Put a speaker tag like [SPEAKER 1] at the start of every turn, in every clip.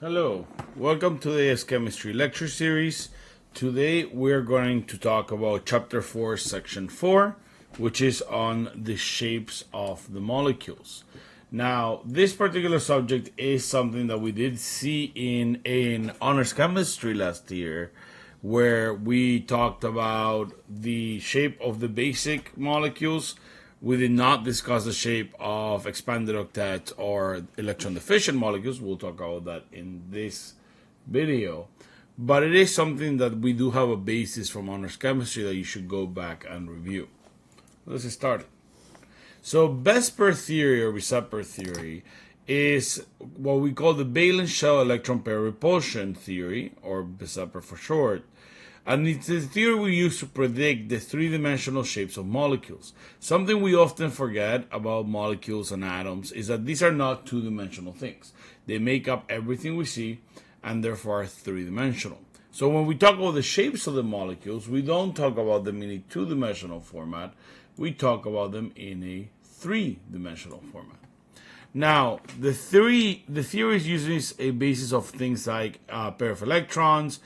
[SPEAKER 1] Hello, welcome to the AICE Chemistry lecture series. Today we're going to talk about chapter 4, section 4, which is on the shapes of the molecules. Now, this particular subject is something that we did see in honors chemistry last year, where we talked about the shape of the basic molecules. We did not discuss the shape of expanded octet or electron deficient molecules. We'll talk about that in this video. But it is something that we do have a basis from honors chemistry that you should go back and review. Let's get started. So VSEPR theory or VSEPR theory is what we call the valence shell electron pair repulsion theory, or VSEPR for short. And it's the theory we use to predict the three-dimensional shapes of molecules. Something we often forget about molecules and atoms is that these are not two-dimensional things. They make up everything we see and therefore are three-dimensional. So when we talk about the shapes of the molecules, we don't talk about them in a two-dimensional format. We talk about them in a three-dimensional format. Now, the theory is using a basis of things like a pair of electrons,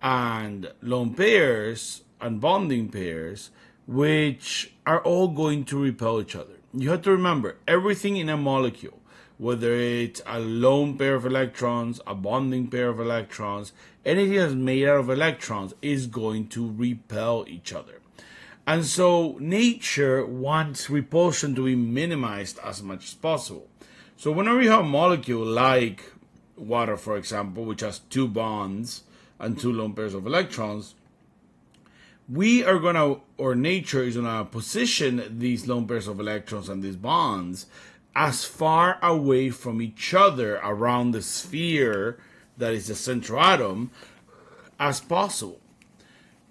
[SPEAKER 1] and lone pairs and bonding pairs, which are all going to repel each other. You have to remember, everything in a molecule, whether it's a lone pair of electrons, a bonding pair of electrons, anything that's made out of electrons is going to repel each other. And so nature wants repulsion to be minimized as much as possible. So whenever you have a molecule like water, for example, which has two bonds and two lone pairs of electrons, nature is gonna position these lone pairs of electrons and these bonds as far away from each other around the sphere that is the central atom as possible.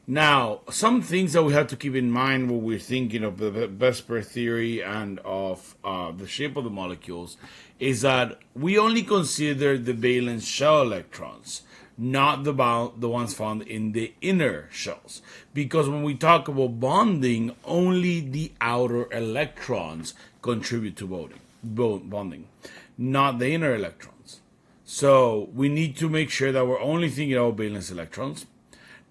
[SPEAKER 1] Now, some things that we have to keep in mind when we're thinking of the VSEPR theory and of the shape of the molecules is that we only consider the valence shell electrons, not the ones found in the inner shells. Because when we talk about bonding, only the outer electrons contribute to bonding, not the inner electrons. So we need to make sure that we're only thinking about valence electrons.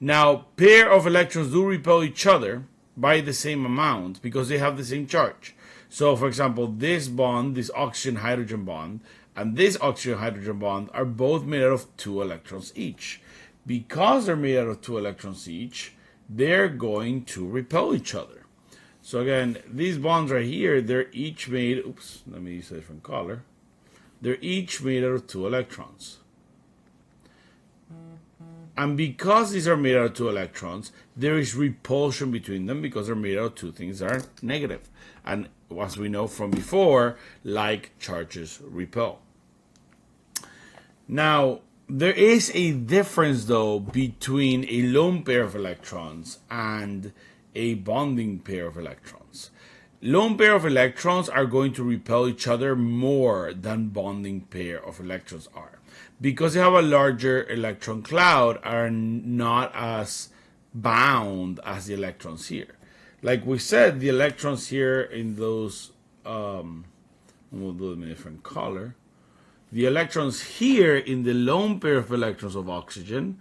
[SPEAKER 1] Now, pair of electrons do repel each other by the same amount because they have the same charge. So, for example, this bond, this oxygen-hydrogen bond, and this oxygen-hydrogen bond are both made out of 2 electrons each. Because they're made out of 2 electrons each, they're going to repel each other. So again, these bonds right here, they're each made, let me use a different color. They're each made out of 2 electrons. And because these are made out of 2 electrons, there is repulsion between them because they're made out of 2 things that are negative. And as we know from before, like charges repel. Now, there is a difference, though, between a lone pair of electrons and a bonding pair of electrons. Lone pair of electrons are going to repel each other more than bonding pair of electrons are. Because they have a larger electron cloud, are not as bound as the electrons here. Like we said, the electrons here in those, we'll do them in a different color. The electrons here in the lone pair of electrons of oxygen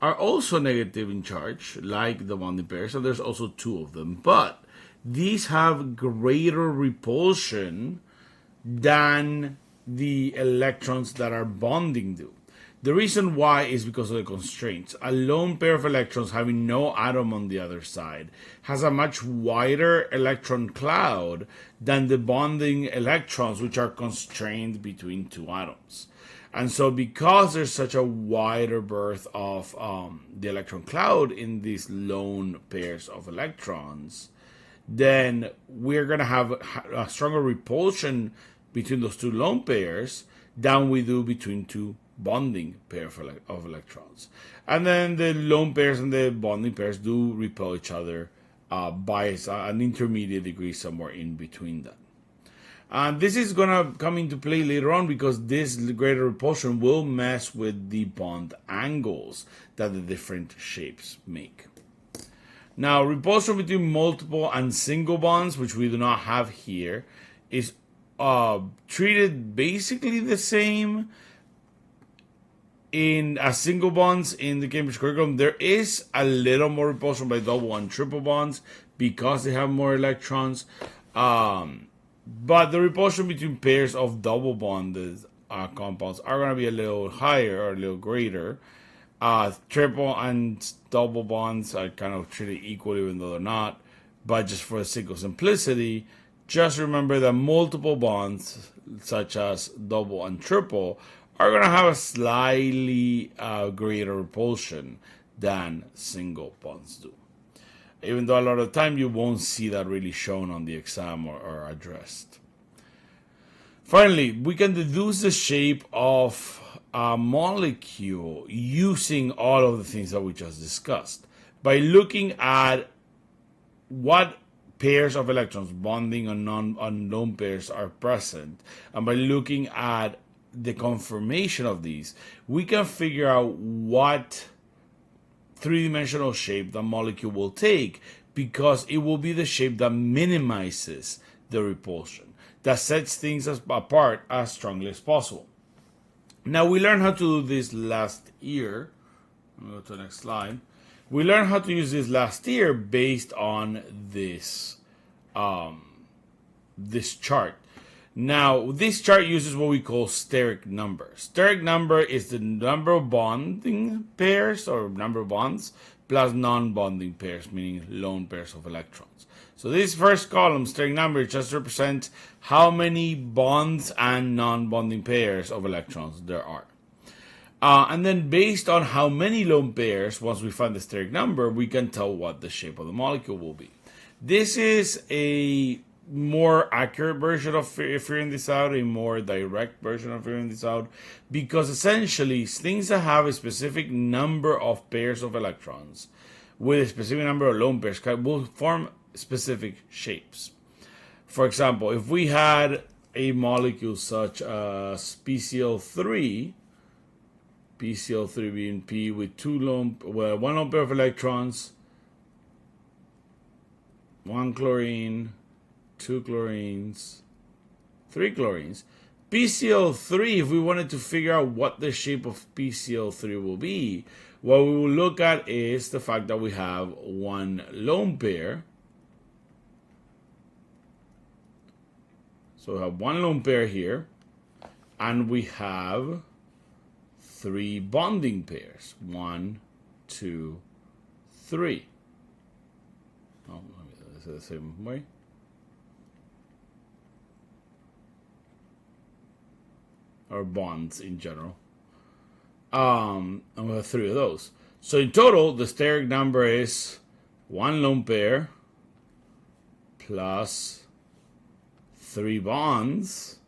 [SPEAKER 1] are also negative in charge, like the bonding pairs, and there's also 2 of them. But these have greater repulsion than the electrons that are bonding do. The reason why is because of the constraints. A lone pair of electrons having no atom on the other side has a much wider electron cloud than the bonding electrons, which are constrained between 2 atoms. And so because there's such a wider berth of the electron cloud in these lone pairs of electrons, then we're going to have a stronger repulsion between those 2 lone pairs than we do between 2 bonding pair of electrons. And then the lone pairs and the bonding pairs do repel each other by an intermediate degree somewhere in between them. And this is going to come into play later on because this greater repulsion will mess with the bond angles that the different shapes make. Now, repulsion between multiple and single bonds, which we do not have here, is treated basically the same in single bonds in the Cambridge curriculum, there is a little more repulsion by double and triple bonds because they have more electrons. But the repulsion between pairs of double bonded compounds are going to be a little higher or a little greater. Triple and double bonds are kind of treated equally, even though they're not. But just for the sake of simplicity, just remember that multiple bonds, such as double and triple, are going to have a slightly greater repulsion than single bonds do. Even though a lot of the time you won't see that really shown on the exam or addressed. Finally, we can deduce the shape of a molecule using all of the things that we just discussed by looking at what pairs of electrons, bonding and lone pairs, are present, and by looking at the conformation of these, we can figure out what three-dimensional shape the molecule will take, because it will be the shape that minimizes the repulsion, that sets things apart as strongly as possible. Now, we learned how to do this last year. Let me go to the next slide. We learned how to use this last year based on this this chart. Now, this chart uses what we call steric number. Steric number is the number of bonding pairs or number of bonds plus non-bonding pairs, meaning lone pairs of electrons. So this first column, steric number, just represents how many bonds and non-bonding pairs of electrons there are. And then based on how many lone pairs, once we find the steric number, we can tell what the shape of the molecule will be. This is a more accurate version of figuring this out, a more direct version of figuring this out, because essentially things that have a specific number of pairs of electrons with a specific number of lone pairs will form specific shapes. For example, if we had a molecule such as PCl3 being P with one lone pair of electrons, one chlorine, two chlorines, three chlorines. PCl3, if we wanted to figure out what the shape of PCl3 will be, what we will look at is the fact that we have one lone pair. So we have one lone pair here, and we have three bonding pairs. 1, 2, 3. Oh, this is the same way. Or bonds in general. And we have three of those. So in total, the steric number is one lone pair plus three bonds.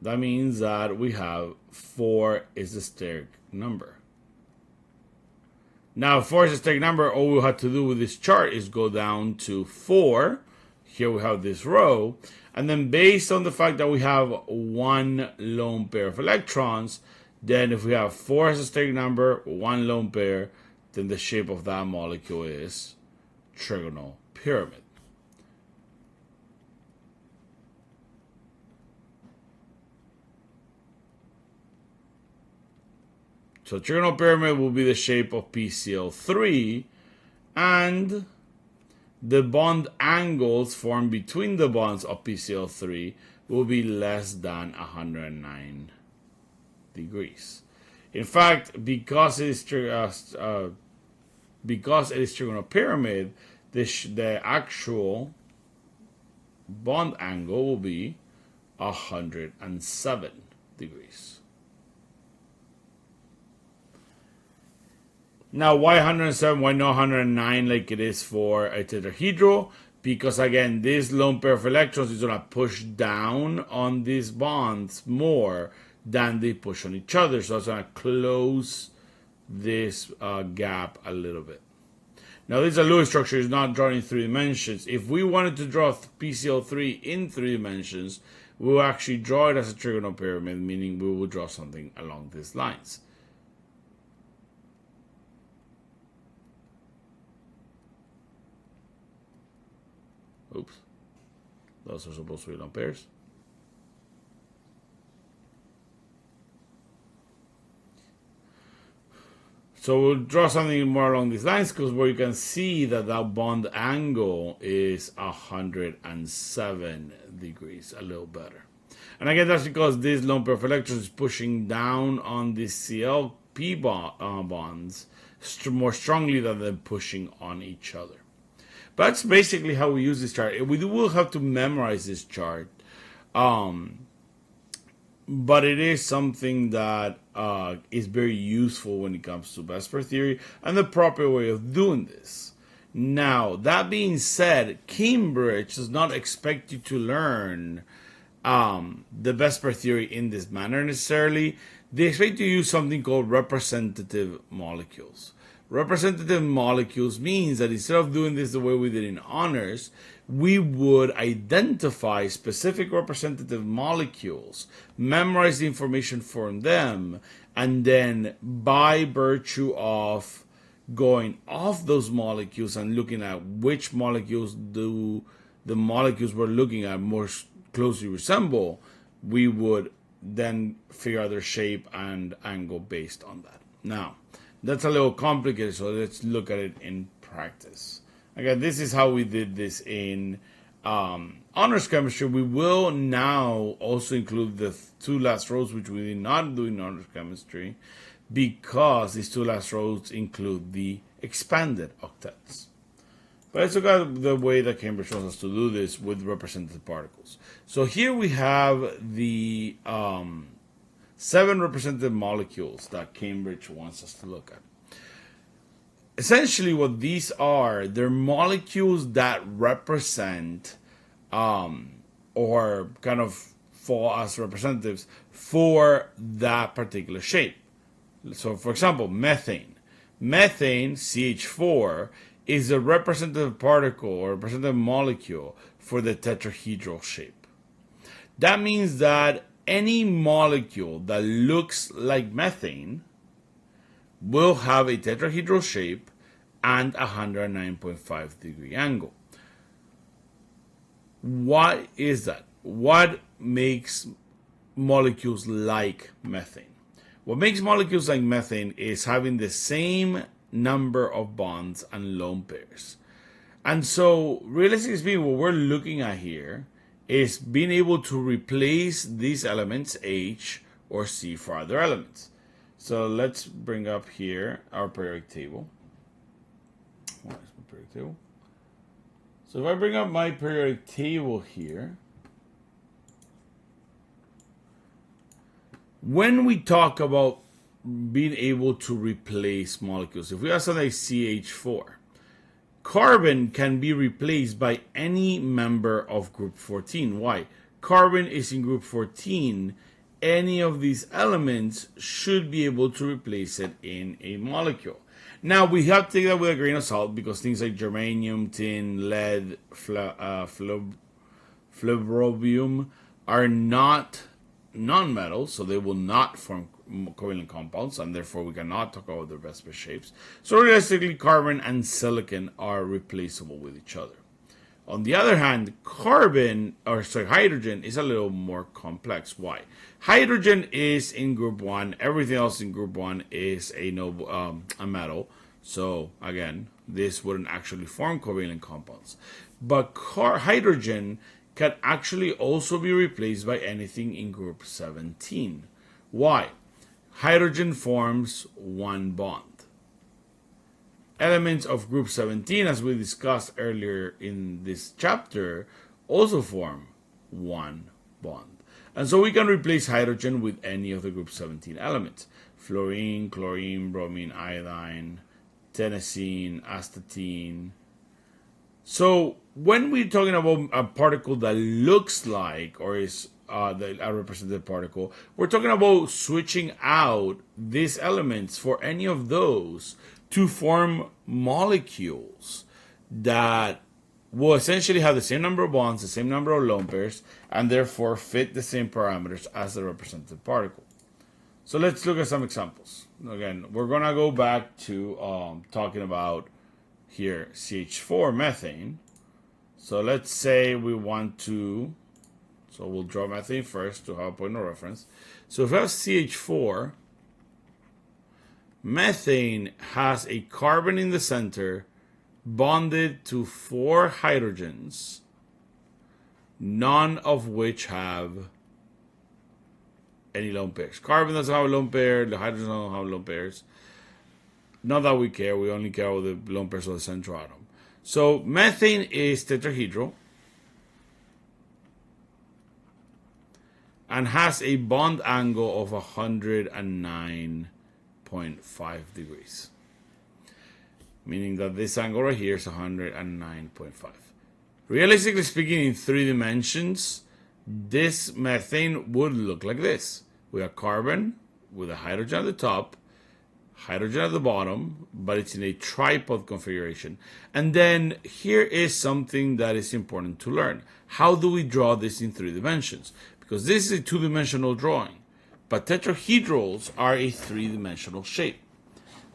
[SPEAKER 1] That means that we have 4 is the steric number. Now, 4 is the steric number. All we have to do with this chart is go down to 4. Here we have this row. And then based on the fact that we have one lone pair of electrons, then if we have 4 as a steric number, one lone pair, then the shape of that molecule is trigonal pyramid. So trigonal pyramid will be the shape of PCl3, and the bond angles formed between the bonds of PCl3 will be less than 109 degrees. In fact, because it is trigonal pyramid, the actual bond angle will be 107 degrees. Now, why 107? Why not 109 like it is for a tetrahedral? Because again, this lone pair of electrons is going to push down on these bonds more than they push on each other. So it's going to close this gap a little bit. Now, this is a Lewis structure. It's not drawn in 3 dimensions. If we wanted to draw PCl3 in 3 dimensions, we will actually draw it as a trigonal pyramid, meaning we will draw something along these lines. Oops. Those are supposed to be lone pairs. So we'll draw something more along these lines, because where you can see that that bond angle is 107 degrees, a little better. And again, that's because this lone pair of electrons is pushing down on these CLP bonds more strongly than them pushing on each other. But that's basically how we use this chart. We will have to memorize this chart. But it is something that is very useful when it comes to VSEPR theory and the proper way of doing this. Now, that being said, Cambridge does not expect you to learn the VSEPR theory in this manner necessarily. They expect you to use something called representative molecules. Representative molecules means that instead of doing this the way we did in honors, we would identify specific representative molecules, memorize the information from them, and then by virtue of going off those molecules and looking at which molecules do the molecules we're looking at more closely resemble, we would then figure out their shape and angle based on that. Now, that's a little complicated, so let's look at it in practice. Again, this is how we did this in honors chemistry. We will now also include the two last rows, which we did not do in honors chemistry, because these two last rows include the expanded octets. But let's look at the way that Cambridge wants us to do this with representative particles. So here we have the 7 representative molecules that Cambridge wants us to look at. Essentially what these are, they're molecules that represent or kind of fall as representatives for that particular shape. So for example, methane. Methane, CH4, is a representative particle or representative molecule for the tetrahedral shape. That means that any molecule that looks like methane will have a tetrahedral shape and a 109.5 degree angle. Why is that? What makes molecules like methane? What makes molecules like methane is having the same number of bonds and lone pairs. And so, realistically speaking, what we're looking at here is being able to replace these elements, H or C, for other elements. So let's bring up here our periodic table. Where's my periodic table? So if I bring up my periodic table here, when we talk about being able to replace molecules, if we have something like CH4, carbon can be replaced by any member of group 14. Why? Carbon is in group 14. Any of these elements should be able to replace it in a molecule. Now, we have to take that with a grain of salt, because things like germanium, tin, lead, fluorobium are not nonmetals, so they will not form covalent compounds, and therefore we cannot talk about their VSEPR shapes. So realistically, carbon and silicon are replaceable with each other. On the other hand, hydrogen is a little more complex. Why? Hydrogen is in group 1. Everything else in group 1 is a metal. So again, this wouldn't actually form covalent compounds. But hydrogen can actually also be replaced by anything in group 17. Why? Hydrogen forms one bond. Elements of group 17, as we discussed earlier in this chapter, also form one bond. And so we can replace hydrogen with any of the group 17 elements. Fluorine, chlorine, bromine, iodine, tennessine, astatine. So when we're talking about a particle that looks like or is a representative particle, we're talking about switching out these elements for any of those to form molecules that will essentially have the same number of bonds, the same number of lone pairs, and therefore fit the same parameters as the representative particle. So let's look at some examples. Again, we're going to go back to talking about here CH4 methane. So let's say we want to, so we'll draw methane first to have a point of reference. So if I have CH4, Methane has a carbon in the center bonded to 4 hydrogens, none of which have any lone pairs. Carbon doesn't have a lone pair, the hydrogen don't have lone pairs. Not that we care, we only care about the lone pairs of the central atom. So methane is tetrahedral and has a bond angle of 109.5 degrees. Meaning that this angle right here is 109.5. Realistically speaking, in 3 dimensions, this methane would look like this. We have carbon with a hydrogen at the top, hydrogen at the bottom, but it's in a tripod configuration. And then here is something that is important to learn. How do we draw this in 3 dimensions? Because this is a 2-dimensional drawing, but tetrahedrals are a 3-dimensional shape.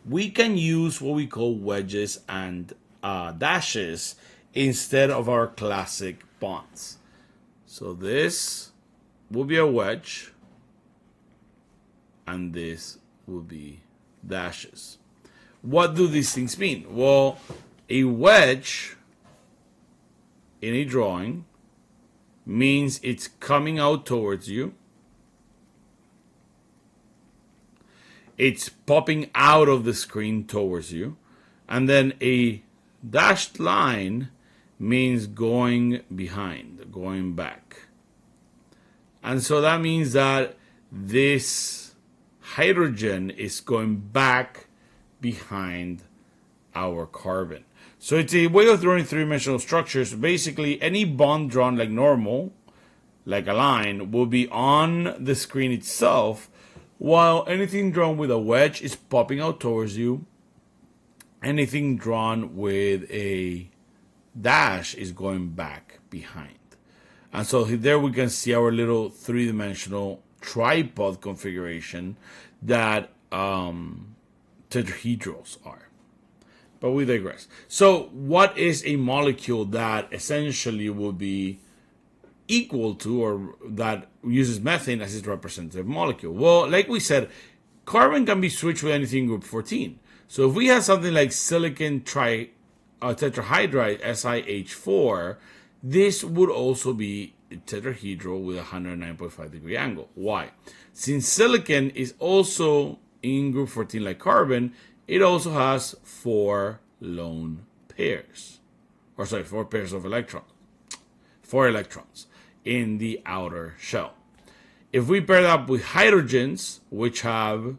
[SPEAKER 1] We can use what we call wedges and dashes instead of our classic bonds. So this will be a wedge, and this will be dashes. What do these things mean? Well, a wedge in a drawing means it's coming out towards you. It's popping out of the screen towards you. And then a dashed line means going behind, going back. And so that means that this hydrogen is going back behind our carbon. So it's a way of drawing 3-dimensional structures. Basically, any bond drawn like normal, like a line, will be on the screen itself, while anything drawn with a wedge is popping out towards you. Anything drawn with a dash is going back behind. And so there we can see our little 3-dimensional tripod configuration that tetrahedrals are. But we digress. So what is a molecule that essentially will be equal to, or that uses methane as its representative molecule? Well, like we said, carbon can be switched with anything group 14. So if we have something like silicon tetrahydride SiH4, this would also be tetrahedral with a 109.5 degree angle. Why? Since silicon is also in group 14 like carbon, it also has 4 lone pairs. Or sorry, 4 pairs of electrons. 4 electrons in the outer shell. If we pair that with hydrogens, which have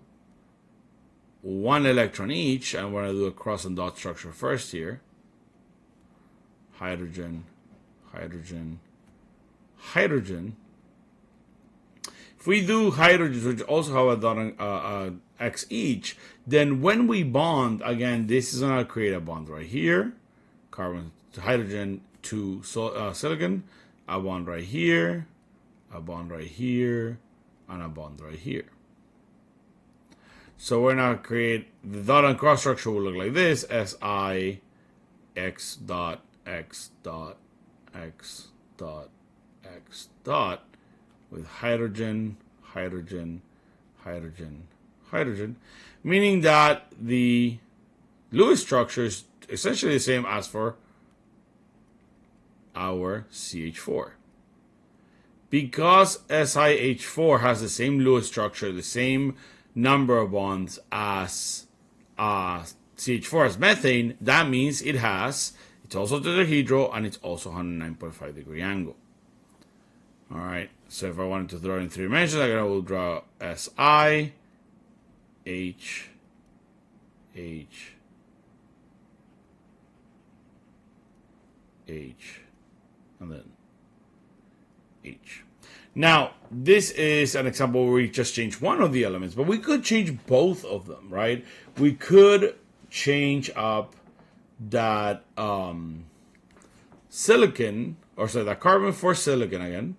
[SPEAKER 1] 1 electron each, and we're going to do a cross and dot structure first here. Hydrogen, hydrogen, hydrogen. If we do hydrogens, which also have a dot and X each, then when we bond, again, this is going to create a bond right here. Carbon to hydrogen to silicon. A bond right here. A bond right here. And a bond right here. So we're going to create the dot and cross structure will look like this. Si X dot X dot X dot X dot with hydrogen, hydrogen, hydrogen, hydrogen, meaning that the Lewis structure is essentially the same as for our CH4. Because SiH4 has the same Lewis structure, the same number of bonds as CH4 as methane, that means it's also tetrahedral and it's also 109.5 degree angle. All right, so if I wanted to draw in 3 dimensions, I will draw Si, H, H, H, and then H. Now, this is an example where we just change one of the elements, but we could change both of them, right? We could change up that silicon, or sorry, that carbon for silicon again,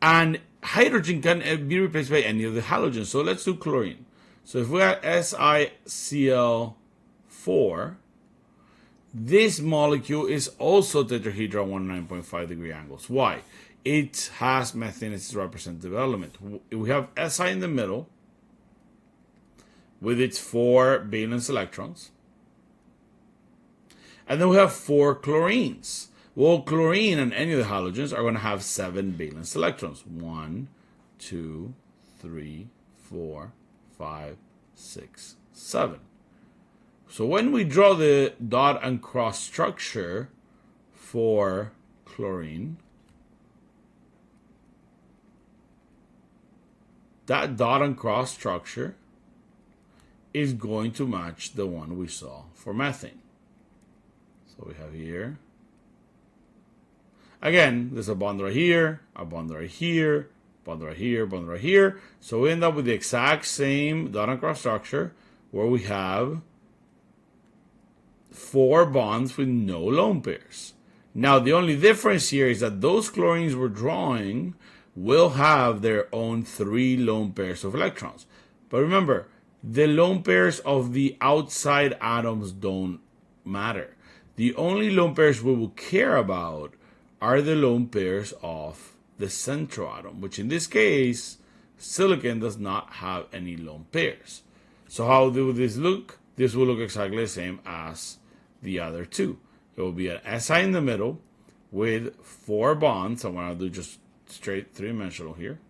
[SPEAKER 1] and hydrogen can be replaced by any of the halogens. So let's do chlorine. So if we have SiCl4, this molecule is also tetrahedral 109.5 degree angles. Why? It has methane as its representative element. We have Si in the middle, with its 4 valence electrons. And then we have 4 chlorines. Well, chlorine and any of the halogens are going to have 7 valence electrons. 1, 2, 3, 4, 5, 6, 7. So when we draw the dot and cross structure for chlorine, that dot and cross structure is going to match the one we saw for methane. So we have here, again, there's a bond right here, a bond right here, bond right here, bond right here. So we end up with the exact same dot and cross structure where we have 4 bonds with no lone pairs. Now the only difference here is that those chlorines we're drawing will have their own 3 lone pairs of electrons. But remember, the lone pairs of the outside atoms don't matter. The only lone pairs we will care about are the lone pairs of the central atom, which in this case, silicon does not have any lone pairs. So how will this look? This will look exactly the same as the other two. It will be an Si in the middle with 4 bonds. I'm going to do just straight 3-dimensional here,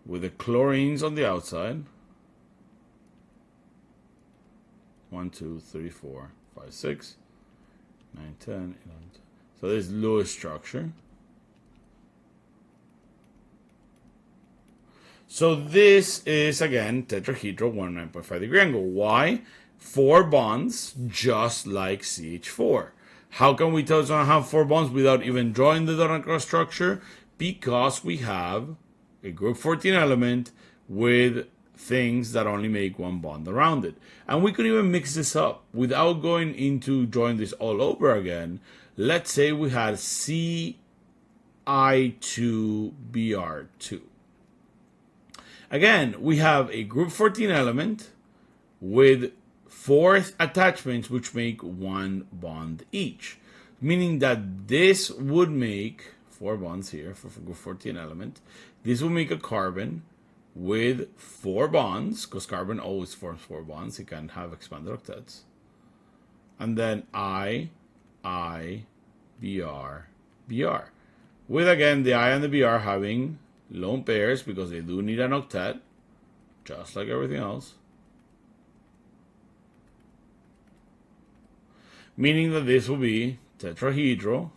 [SPEAKER 1] with the chlorines on the outside. 1, 2, 3, 4, 5, 6, 9, 10, 11, 12. So this is Lewis structure. So this is, again, tetrahedral 109.5 degree angle. Why? 4 bonds, just like CH4. How can we tell it's going to have 4 bonds without even drawing the dot and cross structure? Because we have a group 14 element with things that only make 1 bond around it. And we could even mix this up without going into drawing this all over again. Let's say we had Ci2Br2. Again, we have a group 14 element with 4 attachments which make 1 bond each. Meaning that this would make 4 bonds here for group 14 element. This will make a carbon with 4 bonds, because carbon always forms 4 bonds. It can have expanded octets. And then Br, Br. With, again, the I and the Br having lone pairs because they do need an octet, just like everything else. Meaning that this will be tetrahedral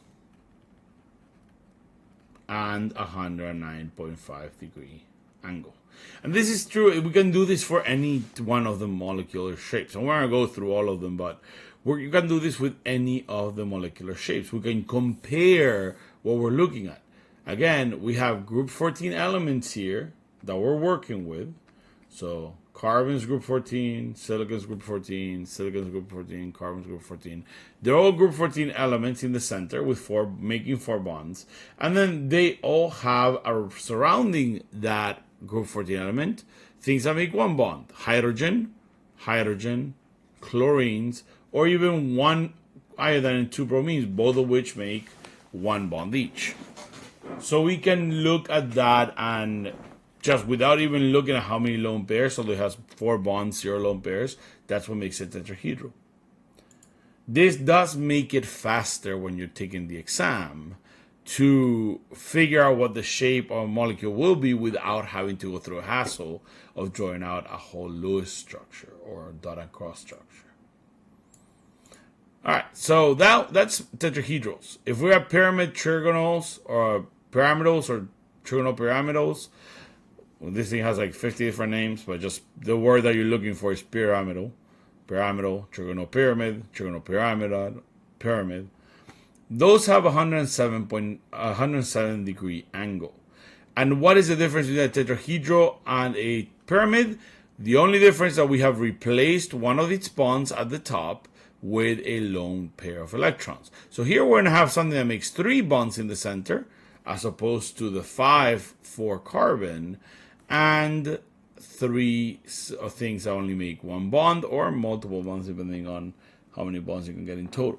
[SPEAKER 1] and 109.5 degree angle. And this is true. We can do this for any one of the molecular shapes. I'm going to go through all of them, but you can do this with any of the molecular shapes. We can compare what we're looking at. Again, we have group 14 elements here that we're working with. So carbon's group 14, silicon's group 14, silicon's group 14, carbon's group 14. They're all group 14 elements in the center with making 4 bonds. And then they all have surrounding that group 14 element things that make 1 bond. Hydrogen, hydrogen, chlorines, or even 1 iodine and 2 bromines, both of which make 1 bond each. So we can look at that and just without even looking at how many lone pairs, so it has 4 bonds, 0 lone pairs, that's what makes it tetrahedral. This does make it faster when you're taking the exam to figure out what the shape of a molecule will be without having to go through a hassle of drawing out a whole Lewis structure or dot and cross structure. Alright, so that's tetrahedrals. If we have pyramid trigonals or pyramidals or trigonal pyramidals, well, this thing has like 50 different names, but just the word that you're looking for is pyramidal. Pyramidal, trigonal pyramid, trigonal pyramidal, pyramid. Those have 107 degree angle. And what is the difference between a tetrahedral and a pyramid? The only difference is that we have replaced one of its bonds at the top with a lone pair of electrons. So here we're going to have something that makes 3 bonds in the center, as opposed to the 5 for carbon, and 3 things that only make 1 bond, or multiple bonds, depending on how many bonds you can get in total.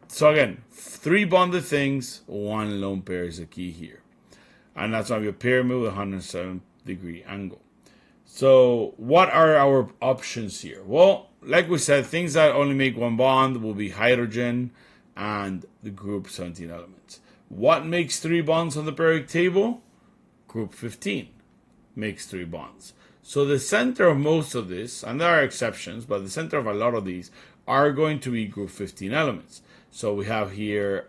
[SPEAKER 1] So again, 3 bonded things, 1 lone pair is the key here. And that's going to be a pyramid with 107 degree angle. So what are our options here? Well, like we said, things that only make one bond will be hydrogen and the group 17 elements. What makes 3 bonds on the periodic table? Group 15 makes 3 bonds. So the center of most of this, and there are exceptions, but the center of a lot of these are going to be group 15 elements. So we have here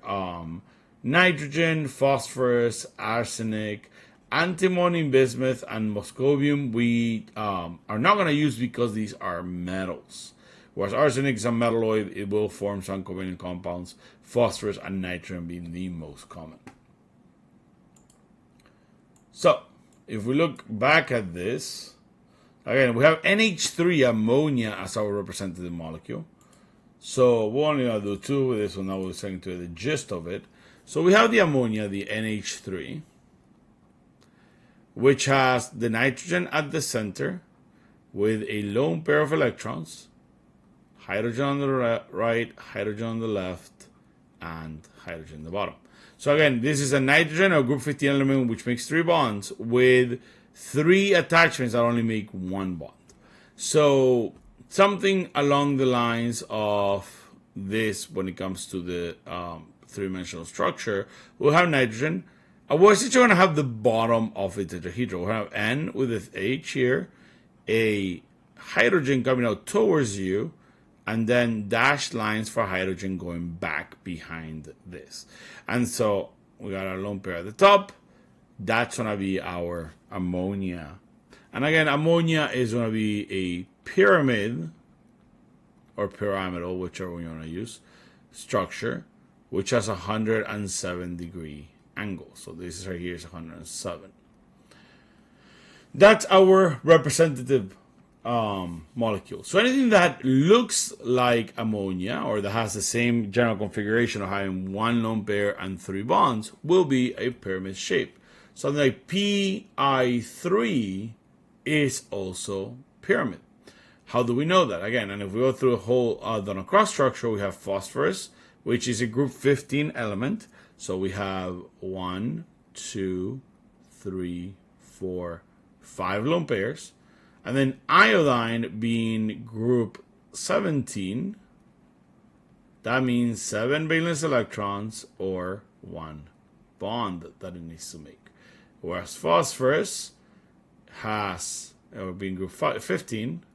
[SPEAKER 1] nitrogen, phosphorus, arsenic, antimony, bismuth, and moscovium we are not going to use because these are metals. Whereas arsenic is a metalloid, it will form some covalent compounds, phosphorus and nitrogen being the most common. So, if we look back at this, again, we have NH3 ammonia as our representative molecule. So, we're only going to do 2 with this one. Now we're saying to the gist of it. So, we have the ammonia, the NH3, which has the nitrogen at the center with a lone pair of electrons, hydrogen on the right, hydrogen on the left, and hydrogen on the bottom. So again, this is a nitrogen or group 15 element which makes 3 bonds with 3 attachments that only make 1 bond. So something along the lines of this when it comes to the 3-dimensional structure, we'll have nitrogen. We're essentially going to have the bottom of a tetrahedral. We'll have N with its H here, a hydrogen coming out towards you, and then dashed lines for hydrogen going back behind this. And so we got our lone pair at the top. That's going to be our ammonia. And again, ammonia is going to be a pyramid or pyramidal, whichever you want to use, structure, which has a 107-degree angle. So this right here is 107. That's our representative molecule. So anything that looks like ammonia or that has the same general configuration of having 1 lone pair and 3 bonds will be a pyramid shape. Something like Pi3 is also pyramid. How do we know that? Again, and if we go through a whole donut cross structure, we have phosphorus, which is a group 15 element. So we have 1, 2, 3, 4, 5 lone pairs. And then iodine being group 17, that means 7 valence electrons or 1 bond that it needs to make. Whereas phosphorus has, or being group 15,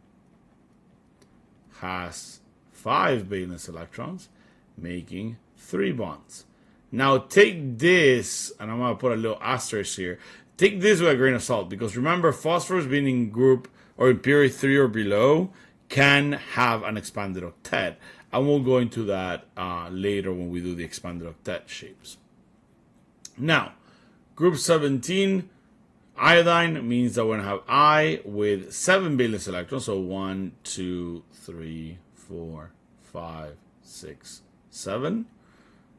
[SPEAKER 1] has 5 valence electrons, making 3 bonds. Now take this, and I'm going to put a little asterisk here. Take this with a grain of salt, because remember, phosphorus being in group or in period 3 or below can have an expanded octet. And we'll go into that later when we do the expanded octet shapes. Now, group 17, iodine means that we're going to have I with 7 valence electrons. So 1, 2, 3, 4, 5, 6, 7.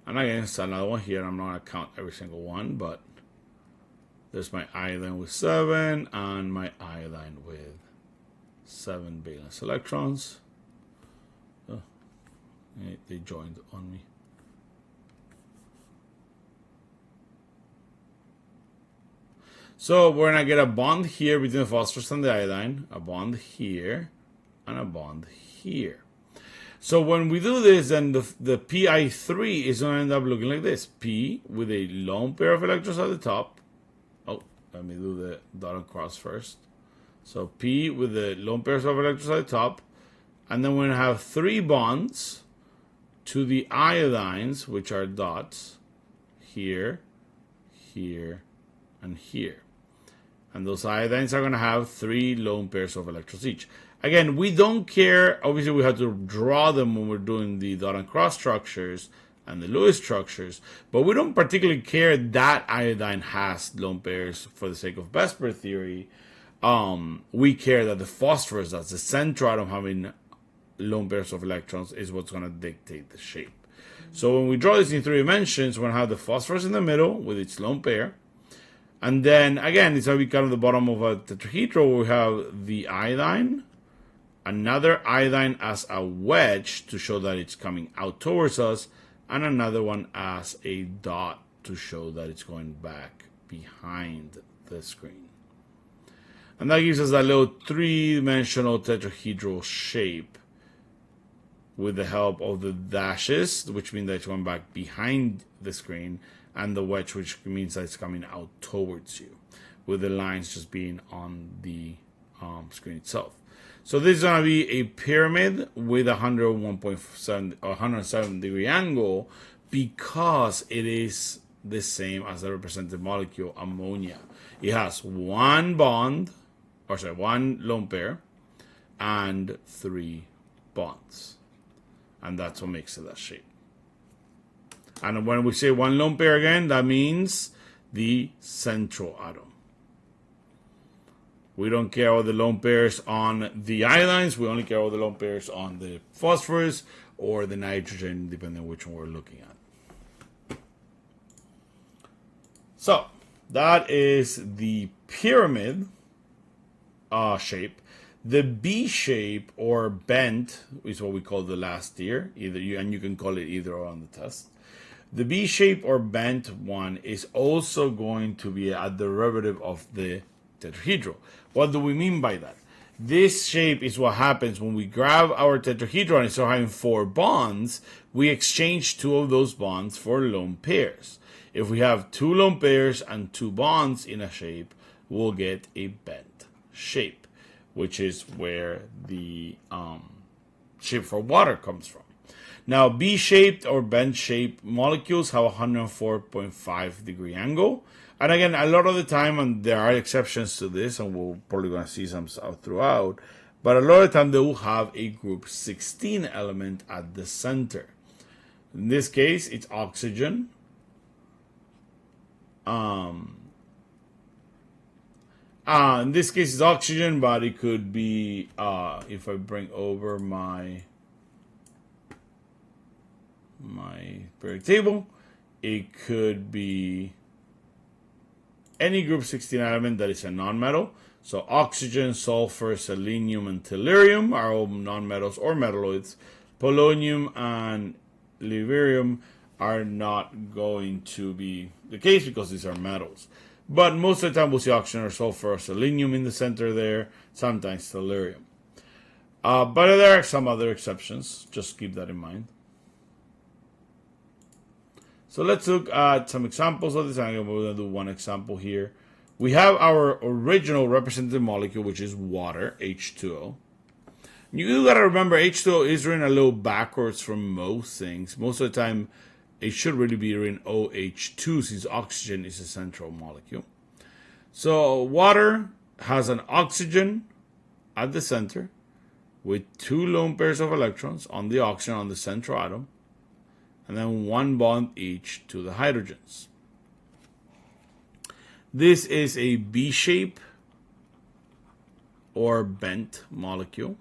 [SPEAKER 1] And again, it's another one here. I'm not going to count every single one, but there's my iodine with 7 and my iodine with 7 valence electrons. Oh, they joined on me. So we're going to get a bond here between the phosphorus and the iodine, a bond here, and a bond here. So when we do this, then the Pi3 is going to end up looking like this. P with a lone pair of electrons at the top. Oh, let me do the dot and cross first. So P with the lone pairs of electrons at the top. And then we're going to have 3 bonds to the iodines, which are dots, here, here, and here. And those iodines are going to have 3 lone pairs of electrons each. Again, we don't care. Obviously, we have to draw them when we're doing the dot and cross structures and the Lewis structures, but we don't particularly care that iodine has lone pairs for the sake of best pair theory. We care that the phosphorus, that's the central atom having lone pairs of electrons, is what's going to dictate the shape. So when we draw this in 3 dimensions, we're going to have the phosphorus in the middle with its lone pair. And then, again, it's going to be kind of the bottom of a tetrahedral. We have the iodine, another iodine as a wedge to show that it's coming out towards us, and another one as a dot to show that it's going back behind the screen. And that gives us that little three-dimensional tetrahedral shape with the help of the dashes, which means that it's going back behind the screen, and the wedge, which means that it's coming out towards you, with the lines just being on the screen itself. So this is going to be a pyramid with a 107 degree angle, because it is the same as the represented molecule ammonia. It has one bond, one lone pair, and 3 bonds. And that's what makes it that shape. And when we say one lone pair again, that means the central atom. We don't care about the lone pairs on the iodines. We only care about the lone pairs on the phosphorus or the nitrogen, depending on which one we're looking at. So that is the pyramid shape. The B shape or bent is what we call the last tier. And you can call it either on the test. The B shape or bent one is also going to be a derivative of the tetrahedral. What do we mean by that? This shape is what happens when we grab our tetrahedron and start having 4 bonds. We exchange 2 of those bonds for lone pairs. If we have 2 lone pairs and 2 bonds in a shape, we'll get a bent shape, which is where the shape for water comes from. Now, B-shaped or bent-shaped molecules have a 104.5 degree angle. And again, a lot of the time, and there are exceptions to this, and we're probably going to see some throughout, but a lot of the time they will have a group 16 element at the center. In this case, it's oxygen. In this case, it's oxygen, but it could be, if I bring over my periodic table, it could be any group 16 element that is a nonmetal. So oxygen, sulfur, selenium, and tellurium are all nonmetals or metalloids. Polonium and lyrium are not going to be the case because these are metals. But most of the time we'll see oxygen or sulfur or selenium in the center there, sometimes tellurium. But there are some other exceptions, just keep that in mind. So let's look at some examples of this. I'm going to do one example here. We have our original representative molecule, which is water, H2O. You got to remember, H2O is written a little backwards from most things. Most of the time, it should really be written OH2 since oxygen is a central molecule. So water has an oxygen at the center with 2 lone pairs of electrons on the oxygen on the central atom, and then 1 bond each to the hydrogens. This is a B shape or bent molecule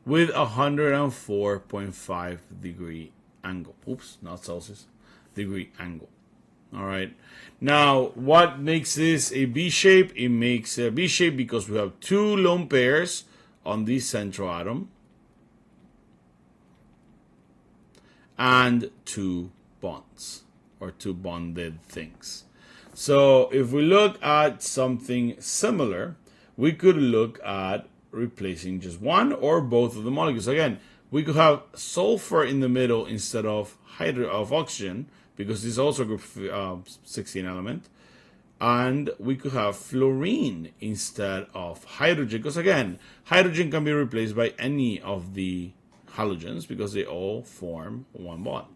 [SPEAKER 1] with a 104.5 degree angle. Oops, not Celsius, degree angle. All right. Now, what makes this a B shape? It makes a B shape because we have 2 lone pairs on the central atom and 2 bonds, or 2 bonded things. So if we look at something similar, we could look at replacing just one or both of the molecules. Again, we could have sulfur in the middle instead of oxygen, because this is also a group 16 element. And we could have fluorine instead of hydrogen, because again, hydrogen can be replaced by any of the halogens because they all form 1 bond.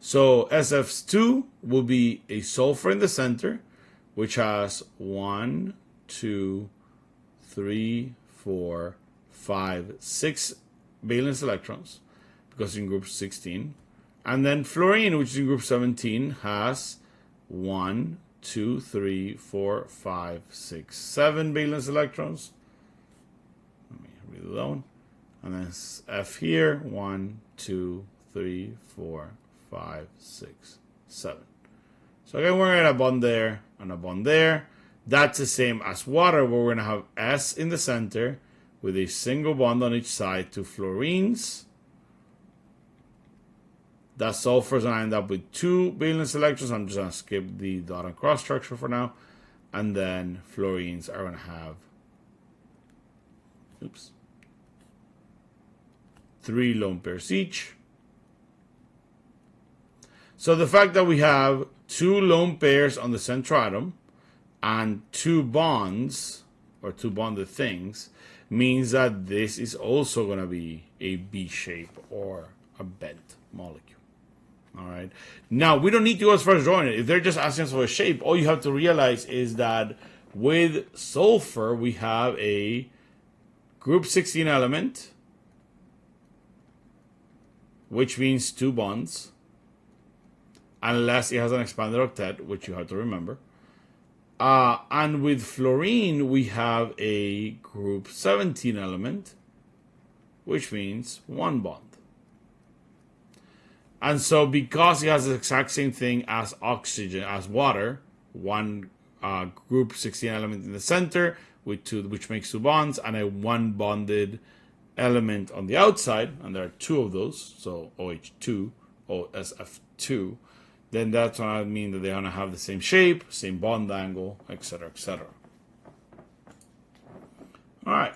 [SPEAKER 1] So SF2 will be a sulfur in the center, which has 1, 2, 3, 4, 5, 6 valence electrons, because in group 16. And then fluorine, which is in group 17, has 1, 2, 3, 4, 5, 6, 7 valence electrons. Let me read it down. And then F here, 1, 2, 3, 4, 5, 6, 7. So again, we're going to have a bond there and a bond there. That's the same as water, where we're going to have S in the center with a single bond on each side to fluorines. That sulfur is going to end up with 2 valence electrons. I'm just going to skip the dot and cross structure for now. and then fluorines are going to have 3 lone pairs each. So the fact that we have 2 lone pairs on the central atom and 2 bonds, or 2 bonded things, means that this is also going to be a B shape or a bent molecule. All right. Now, we don't need to go as far as drawing it. If they're just asking us for a shape, all you have to realize is that with sulfur, we have a group 16 element, which means 2 bonds, unless it has an expanded octet, which you have to remember. And with fluorine, we have a group 17 element, which means 1 bond. And so because it has the exact same thing as oxygen, as water, 1 group 16 element in the center, with 2, which makes 2 bonds, and a 1 bonded element on the outside, and there are 2 of those, so OH2, OSF2, then that's going to mean that they're going to have the same shape, same bond angle, etc., etc. All right.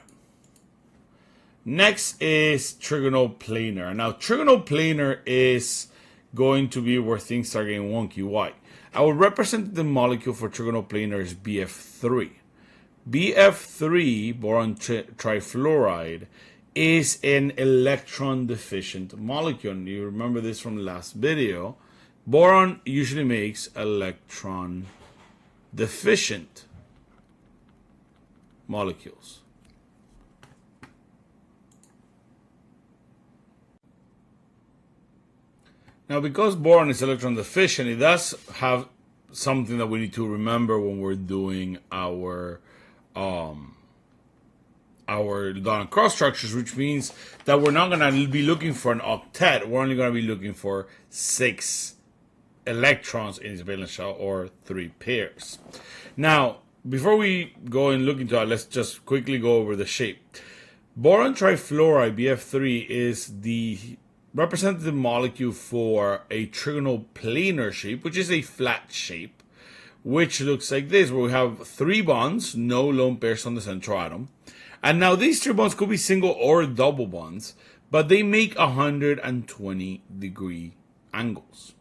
[SPEAKER 1] Next is trigonal planar. Now, trigonal planar is going to be where things start getting wonky. Why? Our representative molecule for trigonal planar is BF3. BF3, boron trifluoride, is an electron deficient molecule. And you remember this from the last video. Boron usually makes electron deficient molecules. Now, because boron is electron deficient, it does have something that we need to remember when we're doing our dot and cross structures, which means that we're not going to be looking for an octet. We're only going to be looking for 6 electrons in its valence shell, or 3 pairs. Now, before we go and look into that, let's just quickly go over the shape. Boron trifluoride, BF3, is the representative molecule for a trigonal planar shape, which is a flat shape, which looks like this, where we have 3 bonds, no lone pairs on the central atom. And now these 3 bonds could be single or double bonds, but they make 120-degree angles.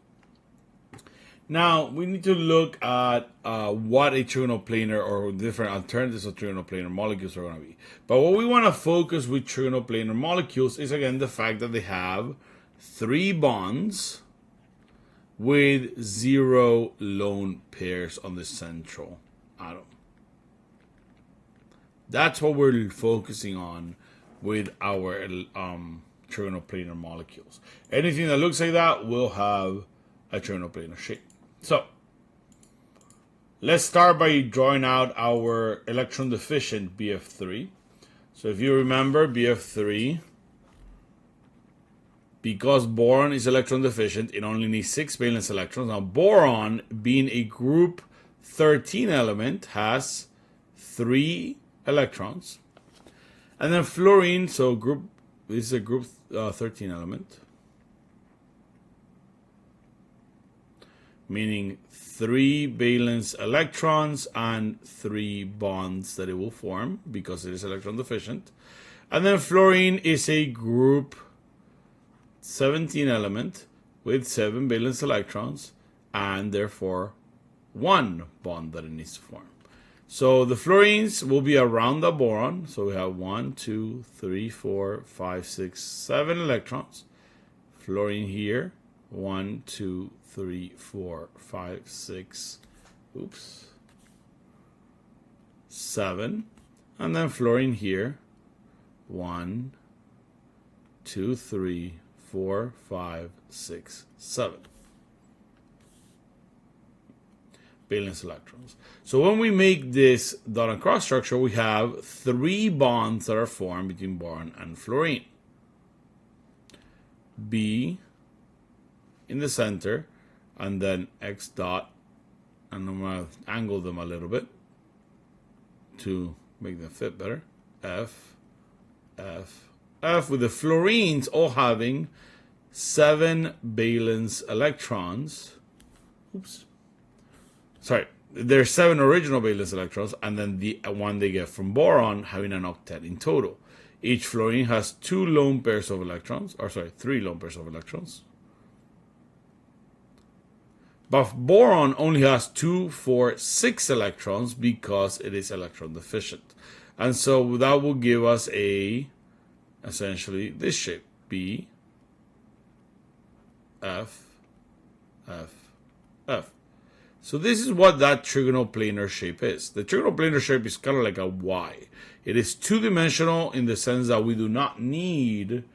[SPEAKER 1] Now, we need to look at what a trigonal planar or different alternatives of trigonal planar molecules are going to be. But what we want to focus with trigonal planar molecules is, again, the fact that they have 3 bonds with 0 lone pairs on the central atom. That's what we're focusing on with our trigonal planar molecules. Anything that looks like that will have a trigonal planar shape. So, let's start by drawing out our electron deficient BF3. So if you remember, BF3, because boron is electron deficient, it only needs 6 valence electrons. Now, boron, being a group 13 element, has 3 electrons. And then fluorine, so this is a group 13 element, meaning 3 valence electrons and 3 bonds that it will form because it is electron deficient. And then fluorine is a group 17 element with 7 valence electrons and therefore 1 bond that it needs to form. So the fluorines will be around the boron. So we have 1, 2, 3, 4, 5, 6, 7 electrons. Fluorine here, 1, 2, 3, 4, 5, 6, 7. And then fluorine here, 1, 2, 3, 4, 5, 6, 7. Valence electrons. So when we make this dot and cross structure, we have 3 bonds that are formed between boron and fluorine. B in the center, and then X dot, and I'm going to angle them a little bit to make them fit better. F, F, F, with the fluorines all having 7 valence electrons. there's 7 original valence electrons, and then the one they get from boron, having an octet in total. Each fluorine has 2 lone pairs of electrons, or sorry, 3 lone pairs of electrons. But boron only has 2, 4, 6 electrons because it is electron deficient. And so that will give us essentially this shape, B, F, F, F. So this is what that trigonal planar shape is. The trigonal planar shape is kind of like a Y. It is two-dimensional in the sense that we do not need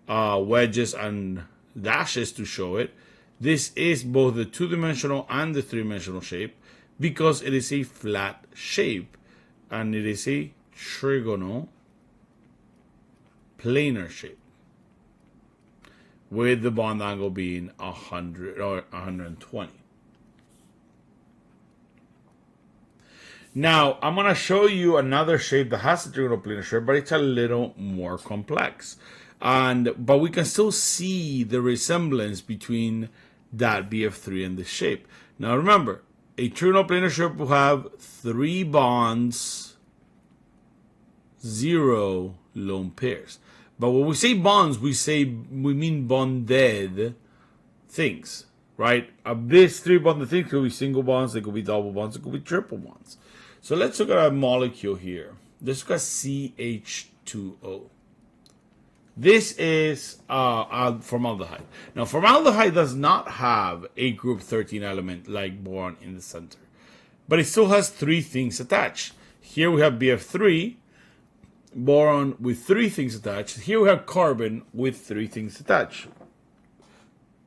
[SPEAKER 1] wedges and dashes to show it. This is both the two-dimensional and the three-dimensional shape because it is a flat shape and it is a trigonal planar shape with the bond angle being 100 or 120. Now, I'm going to show you another shape that has a trigonal planar shape, but it's a little more complex. But we can still see the resemblance between that BF3 and this shape. Now, remember, a trigonal planar shape will have 3 bonds, 0 lone pairs. But when we say bonds, we mean bonded things, right? These 3 bonded things could be single bonds, they could be double bonds, it could be triple bonds. So let's look at our molecule here. Let's look at CH2O. This is formaldehyde. Now, formaldehyde does not have a group 13 element like boron in the center, but it still has 3 things attached. Here we have BF3, boron with 3 things attached. Here we have carbon with 3 things attached.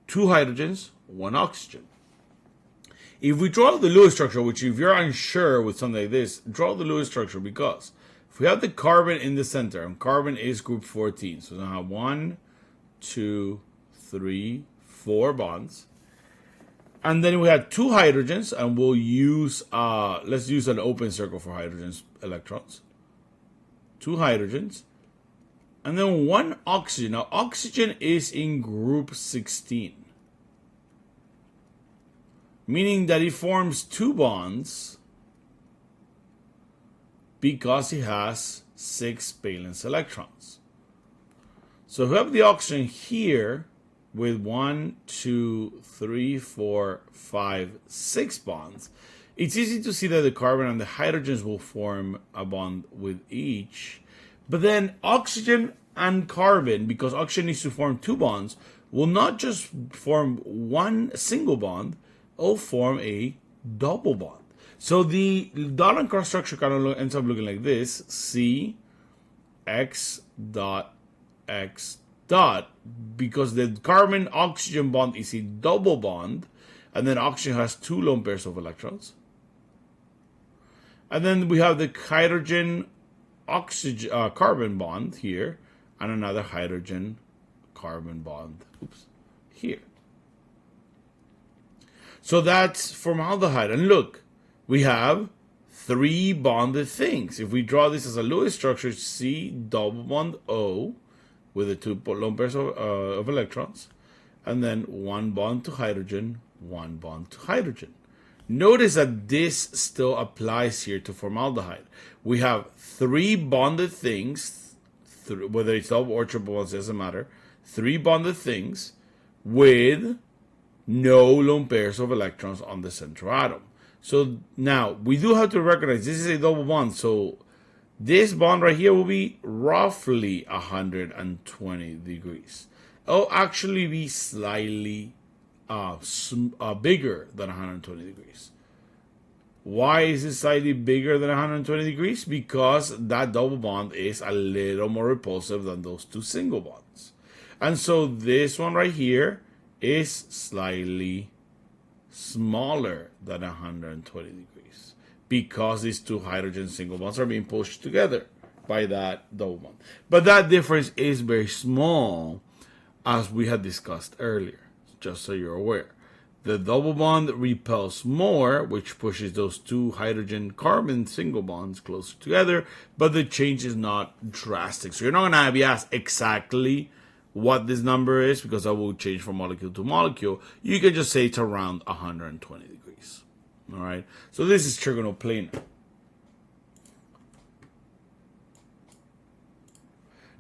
[SPEAKER 1] 2 hydrogens, 1 oxygen. If we draw the Lewis structure, which if you're unsure with something like this, draw the Lewis structure because if we have the carbon in the center, and carbon is group 14, so we'll have 1, 2, 3, 4 bonds. And then we have 2 hydrogens, and we'll use, let's use an open circle for hydrogens, electrons. 2 hydrogens, and then 1 oxygen. Now, oxygen is in group 16. Meaning that it forms 2 bonds because it has 6 valence electrons. So we have the oxygen here with 1, 2, 3, 4, 5, 6 bonds. It's easy to see that the carbon and the hydrogens will form a bond with each. But then oxygen and carbon, because oxygen needs to form 2 bonds, will not just form 1 single bond, will form a double bond. So the dot and cross structure kind of ends up looking like this: C, X dot, X dot, because the carbon-oxygen bond is a double bond, and then oxygen has 2 lone pairs of electrons. And then we have the hydrogen-oxygen-carbon bond here, and another hydrogen-carbon bond, here. So that's formaldehyde. And look, we have 3 bonded things. If we draw this as a Lewis structure, C double bond O with the 2 lone pairs of electrons, and then 1 bond to hydrogen, 1 bond to hydrogen. Notice that this still applies here to formaldehyde. We have 3 bonded things, whether it's double or triple bonds, doesn't matter. 3 bonded things with no lone pairs of electrons on the central atom. So now we do have to recognize this is a double bond. So this bond right here will be roughly 120 degrees. It'll actually be slightly bigger than 120 degrees. Why is it slightly bigger than 120 degrees? Because that double bond is a little more repulsive than those 2 single bonds. And so this one right here is slightly smaller than 120 degrees because these 2 hydrogen single bonds are being pushed together by that double bond. But that difference is very small, as we had discussed earlier, just so you're aware. The double bond repels more, which pushes those 2 hydrogen-carbon single bonds closer together, but the change is not drastic. So you're not going to be asked exactly what this number is, because that will change from molecule to molecule. You can just say it's around 120 degrees. All right, so this is trigonal planar.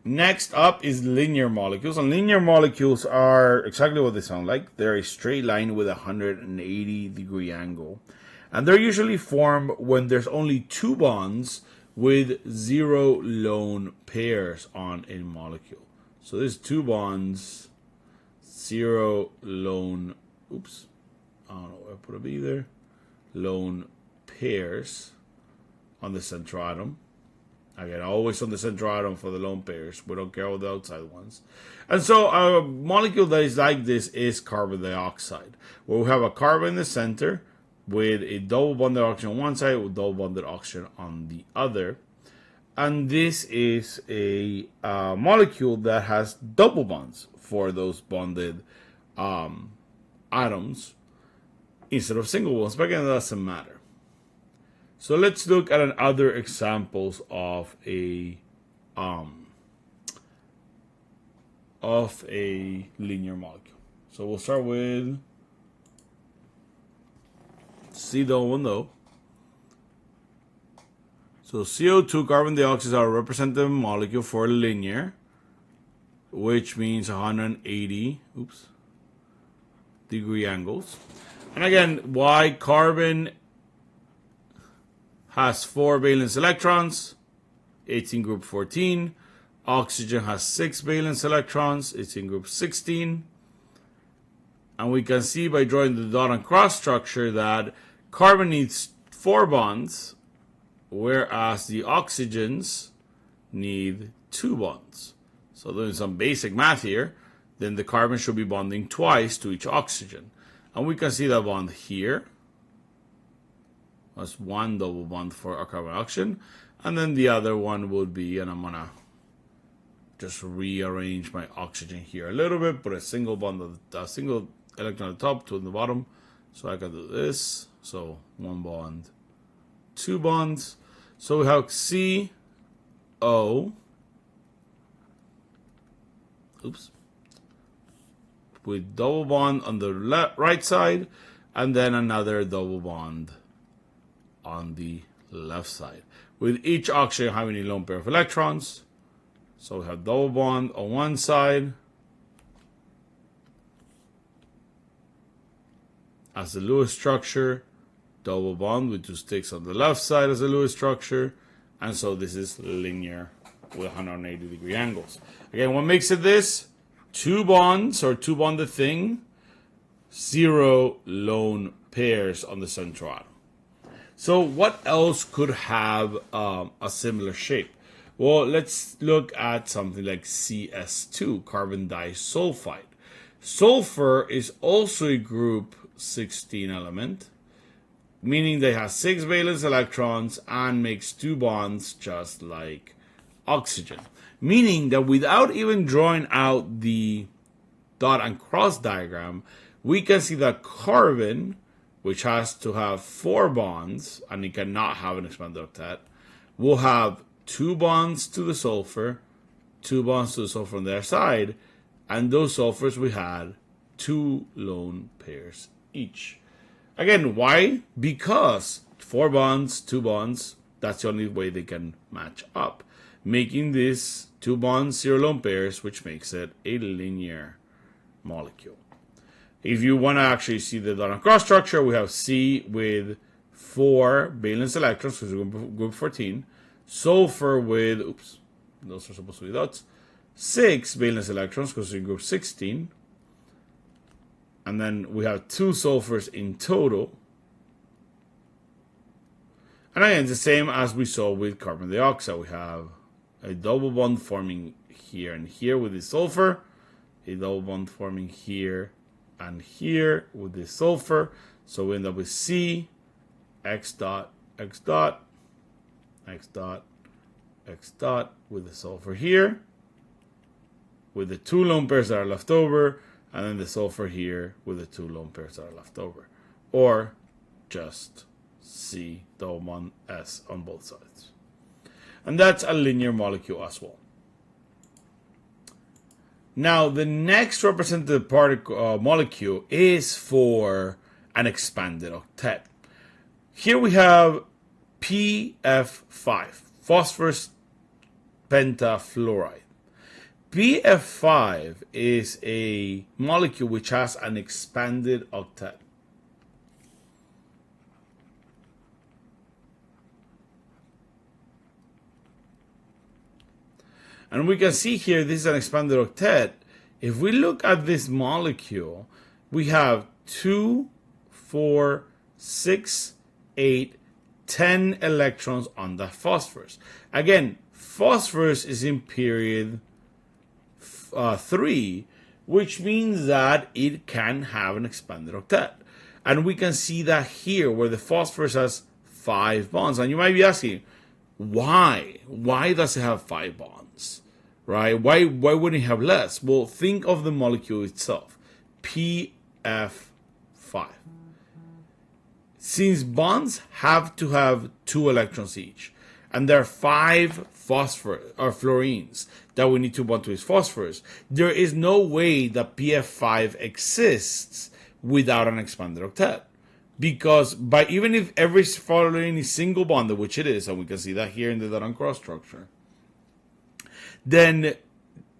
[SPEAKER 1] Next up is linear molecules, and linear molecules are exactly what they sound like. They're a straight line with a 180-degree angle, and they're usually formed when there's only two bonds with 0 lone pairs on a molecule. So there's 2 bonds, 0 lone, oops, I don't know where I put a B there, lone pairs on the central atom. Again, always on the central atom for the lone pairs. We don't care about the outside ones. And so a molecule that is like this is carbon dioxide, where we have a carbon in the center with a double bonded oxygen on one side with double bonded oxygen on the other. And this is a molecule that has double bonds for those bonded atoms instead of single bonds. But again, that doesn't matter. So let's look at other examples of a linear molecule. So we'll start with C-O. So CO2, carbon dioxide, are a representative molecule for linear, which means 180 degree angles. And again, why carbon has 4 valence electrons, it's in group 14. Oxygen has 6 valence electrons, it's in group 16. And we can see by drawing the dot and cross structure that carbon needs 4 bonds, whereas the oxygens need 2 bonds. So doing some basic math here, then the carbon should be bonding twice to each oxygen. And we can see that bond here. That's 1 double bond for a carbon oxygen, and then the other one would be, and I'm gonna just rearrange my oxygen here a little bit, put a single bond, a single electron at the top, 2 on the bottom, so I can do this. So 1 bond, 2 bonds. So we have CO, with double bond on the right side, and then another double bond on the left side, with each oxygen having a lone pair of electrons. So we have double bond on one side as the Lewis structure, double bond with 2 sticks on the left side as a Lewis structure, and so this is linear with 180 degree angles. Again, what makes it this? 2 bonds, or 2 bonded thing, 0 lone pairs on the central atom. So what else could have a similar shape? Well, let's look at something like CS2, carbon disulfide. Sulfur is also a group 16 element, meaning they have 6 valence electrons and makes 2 bonds just like oxygen. Meaning that without even drawing out the dot and cross diagram, we can see that carbon, which has to have 4 bonds, and it cannot have an expanded octet, will have 2 bonds to the sulfur, 2 bonds to the sulfur on their side, and those sulfurs we had 2 lone pairs each. Again, why? Because 4 bonds, 2 bonds, that's the only way they can match up, making this 2 bonds, 0 lone pairs, which makes it a linear molecule. If you want to actually see the dot and cross structure, we have C with 4 valence electrons, because we're group 14. Sulfur with, those are supposed to be dots, 6 valence electrons, because we're group 16. And then we have 2 sulfurs in total. And again, it's the same as we saw with carbon dioxide. We have a double bond forming here and here with the sulfur, a double bond forming here and here with the sulfur. So we end up with C, X dot, X dot, X dot, X dot with the sulfur here, with the 2 lone pairs that are left over, and then the sulfur here with the 2 lone pairs that are left over. Or just C double bond S on both sides. And that's a linear molecule as well. Now, the next representative particle molecule is for an expanded octet. Here we have PF5, phosphorus pentafluoride. PF5 is a molecule which has an expanded octet. And we can see here this is an expanded octet. If we look at this molecule, we have 2, 4, 6, 8, 10 electrons on the phosphorus. Again, phosphorus is in period 3, which means that it can have an expanded octet. And we can see that here where the phosphorus has 5 bonds. And you might be asking, why? Why does it have 5 bonds? Right? Why wouldn't it have less? Well, think of the molecule itself. PF5. Since bonds have to have 2 electrons each, and there are 5 phosphorus or fluorines that we need to bond to this phosphorus, there is no way that PF5 exists without an expanded octet. Because even if every fluorine is single bonded, which it is, and we can see that here in the dot and cross structure, then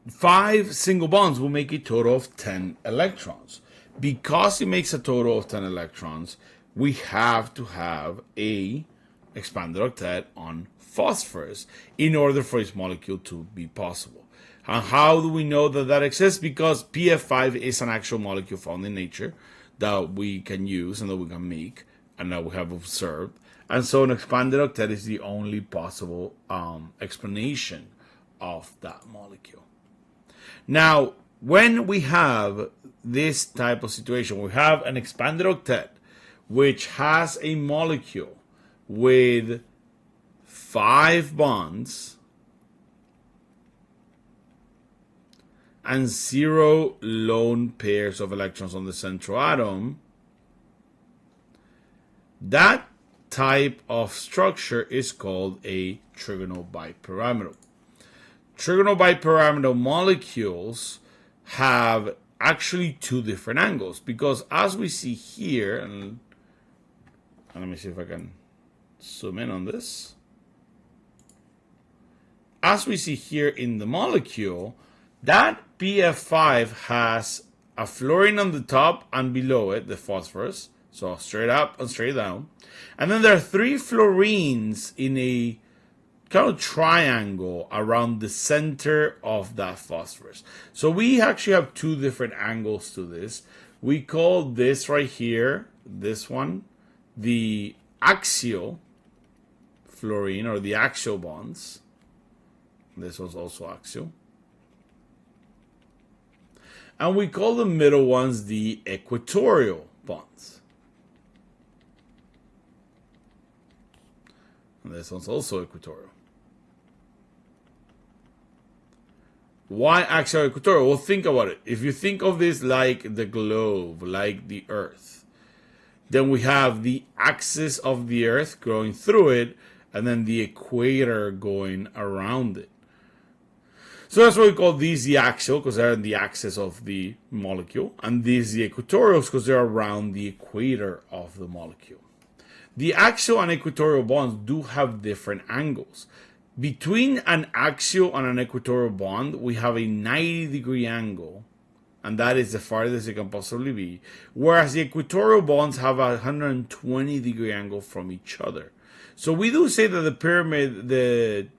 [SPEAKER 1] 5 single bonds will make a total of 10 electrons. Because it makes a total of 10 electrons, we have to have a expanded octet on phosphorus in order for this molecule to be possible. And how do we know that that exists? Because PF5 is an actual molecule found in nature that we can use and that we can make and that we have observed. And so an expanded octet is the only possible explanation of that molecule. Now, when we have this type of situation, we have an expanded octet which has a molecule with 5 bonds and 0 lone pairs of electrons on the central atom. That type of structure is called a trigonal bipyramidal. Trigonal bipyramidal molecules have actually 2 different angles, because as we see here, and let me see if I can zoom in on this. As we see here in the molecule, that PF5 has a fluorine on the top and below it, the phosphorus, so straight up and straight down. And then there are 3 fluorines in a kind of triangle around the center of that phosphorus. So we actually have 2 different angles to this. We call this right here, this one, the axial fluorine, or the axial bonds. This was also axial. And we call the middle ones the equatorial bonds. And this one's also equatorial. Why axial equatorial? Well, think about it. If you think of this like the globe, like the Earth, then we have the axis of the Earth going through it, and then the equator going around it. So that's why we call these the axial, because they're in the axis of the molecule, and these the equatorials, because they're around the equator of the molecule. The axial and equatorial bonds do have different angles. Between an axial and an equatorial bond, we have a 90-degree angle, and that is the farthest it can possibly be, whereas the equatorial bonds have a 120-degree angle from each other. So we do say that the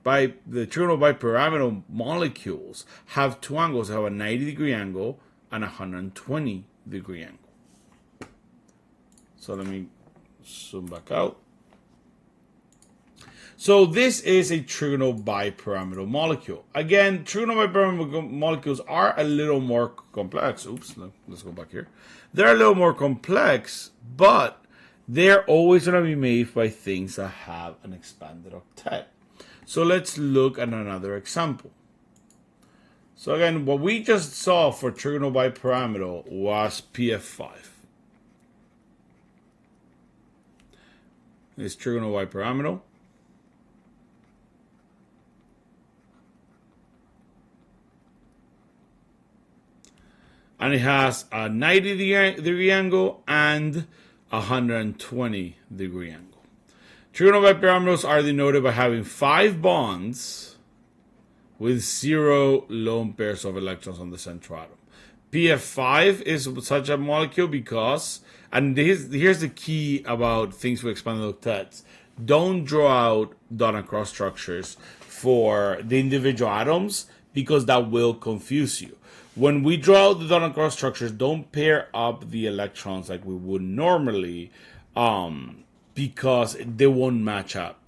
[SPEAKER 1] trigonal bipyramidal molecules have 2 angles. They have a 90-degree angle and a 120-degree angle. So let me zoom back out. So this is a trigonal bipyramidal molecule. Again, trigonal bipyramidal molecules are a little more complex. Oops, let's go back here. They're a little more complex, but they're always going to be made by things that have an expanded octet. So let's look at another example. So again, what we just saw for trigonal bipyramidal was PF5. This trigonal bipyramidal. And it has a 90-degree angle and a 120-degree angle. Trigonal bipyramidals are denoted by having 5 bonds with 0 lone pairs of electrons on the central atom. PF5 is such a molecule because, and here's the key about things with expanded octets, don't draw out dot and cross structures for the individual atoms because that will confuse you. When we draw out the dot and cross structures, don't pair up the electrons like we would normally because they won't match up.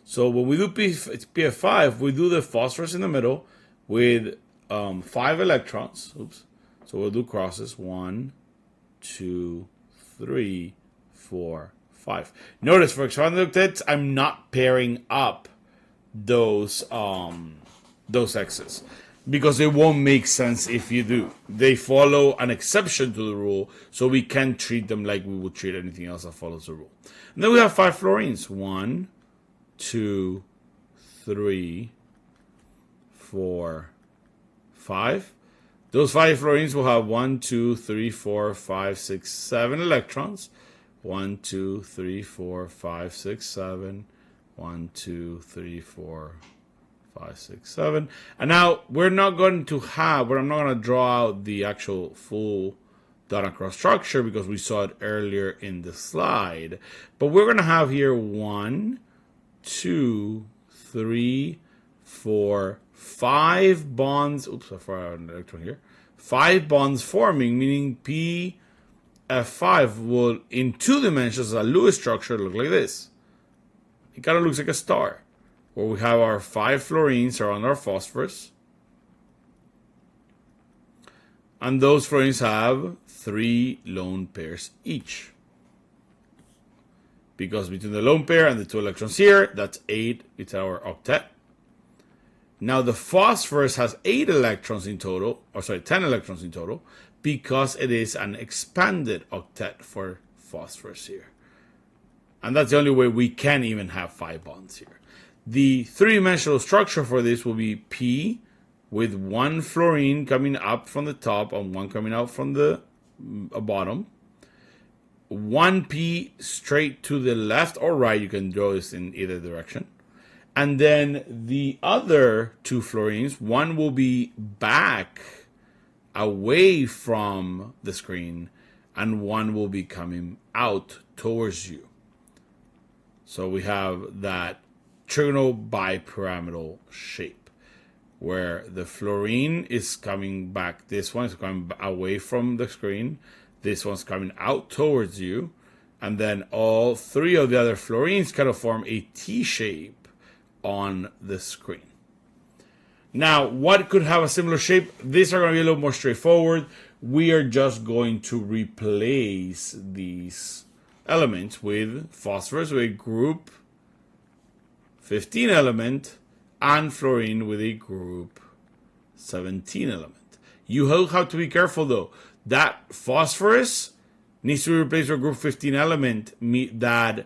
[SPEAKER 1] So when we do PF5, we do the phosphorus in the middle with 5 electrons. Oops. So we'll do crosses. 1, 2, 3, 4, 5. Notice for expanded octets, I'm not pairing up those X's because it won't make sense if you do. They follow an exception to the rule, so we can't treat them like we would treat anything else that follows the rule. And then we have 5 fluorines. 1, 2, 3, 4, 5. Those 5 fluorines will have 1, 2, 3, 4, 5, 6, 7 electrons. 1, 2, 3, 4, 5, 6, 7. 1, 2, 3, 4, 5, 6, 7. And now I'm not going to draw out the actual full dot and cross structure because we saw it earlier in the slide. But we're going to have here 1, 2, 3, 4, 5 bonds. Oops, I forgot an electron here. 5 bonds forming, meaning PF5 will, in 2 dimensions, a Lewis structure, look like this. It kind of looks like a star, where we have our 5 fluorines around our phosphorus. And those fluorines have 3 lone pairs each. Because between the lone pair and the 2 electrons here, that's 8. It's our octet. Now the phosphorus has 8 electrons in total, 10 electrons in total, because it is an expanded octet for phosphorus here. And that's the only way we can even have 5 bonds here. The 3-dimensional structure for this will be P with 1 fluorine coming up from the top and 1 coming out from the bottom. 1p straight to the left or right. You can draw this in either direction. And then the other 2 fluorines, one will be back away from the screen and one will be coming out towards you. So we have that trigonal bipyramidal shape where the fluorine is coming back. This one is coming away from the screen. This one's coming out towards you. And then all 3 of the other fluorines kind of form a T shape on the screen. Now, what could have a similar shape? These are going to be a little more straightforward. We are just going to replace these elements with phosphorus with a group 15 element and fluorine with a group 17 element. You have to be careful though. That phosphorus needs to be replaced with a group 15 element that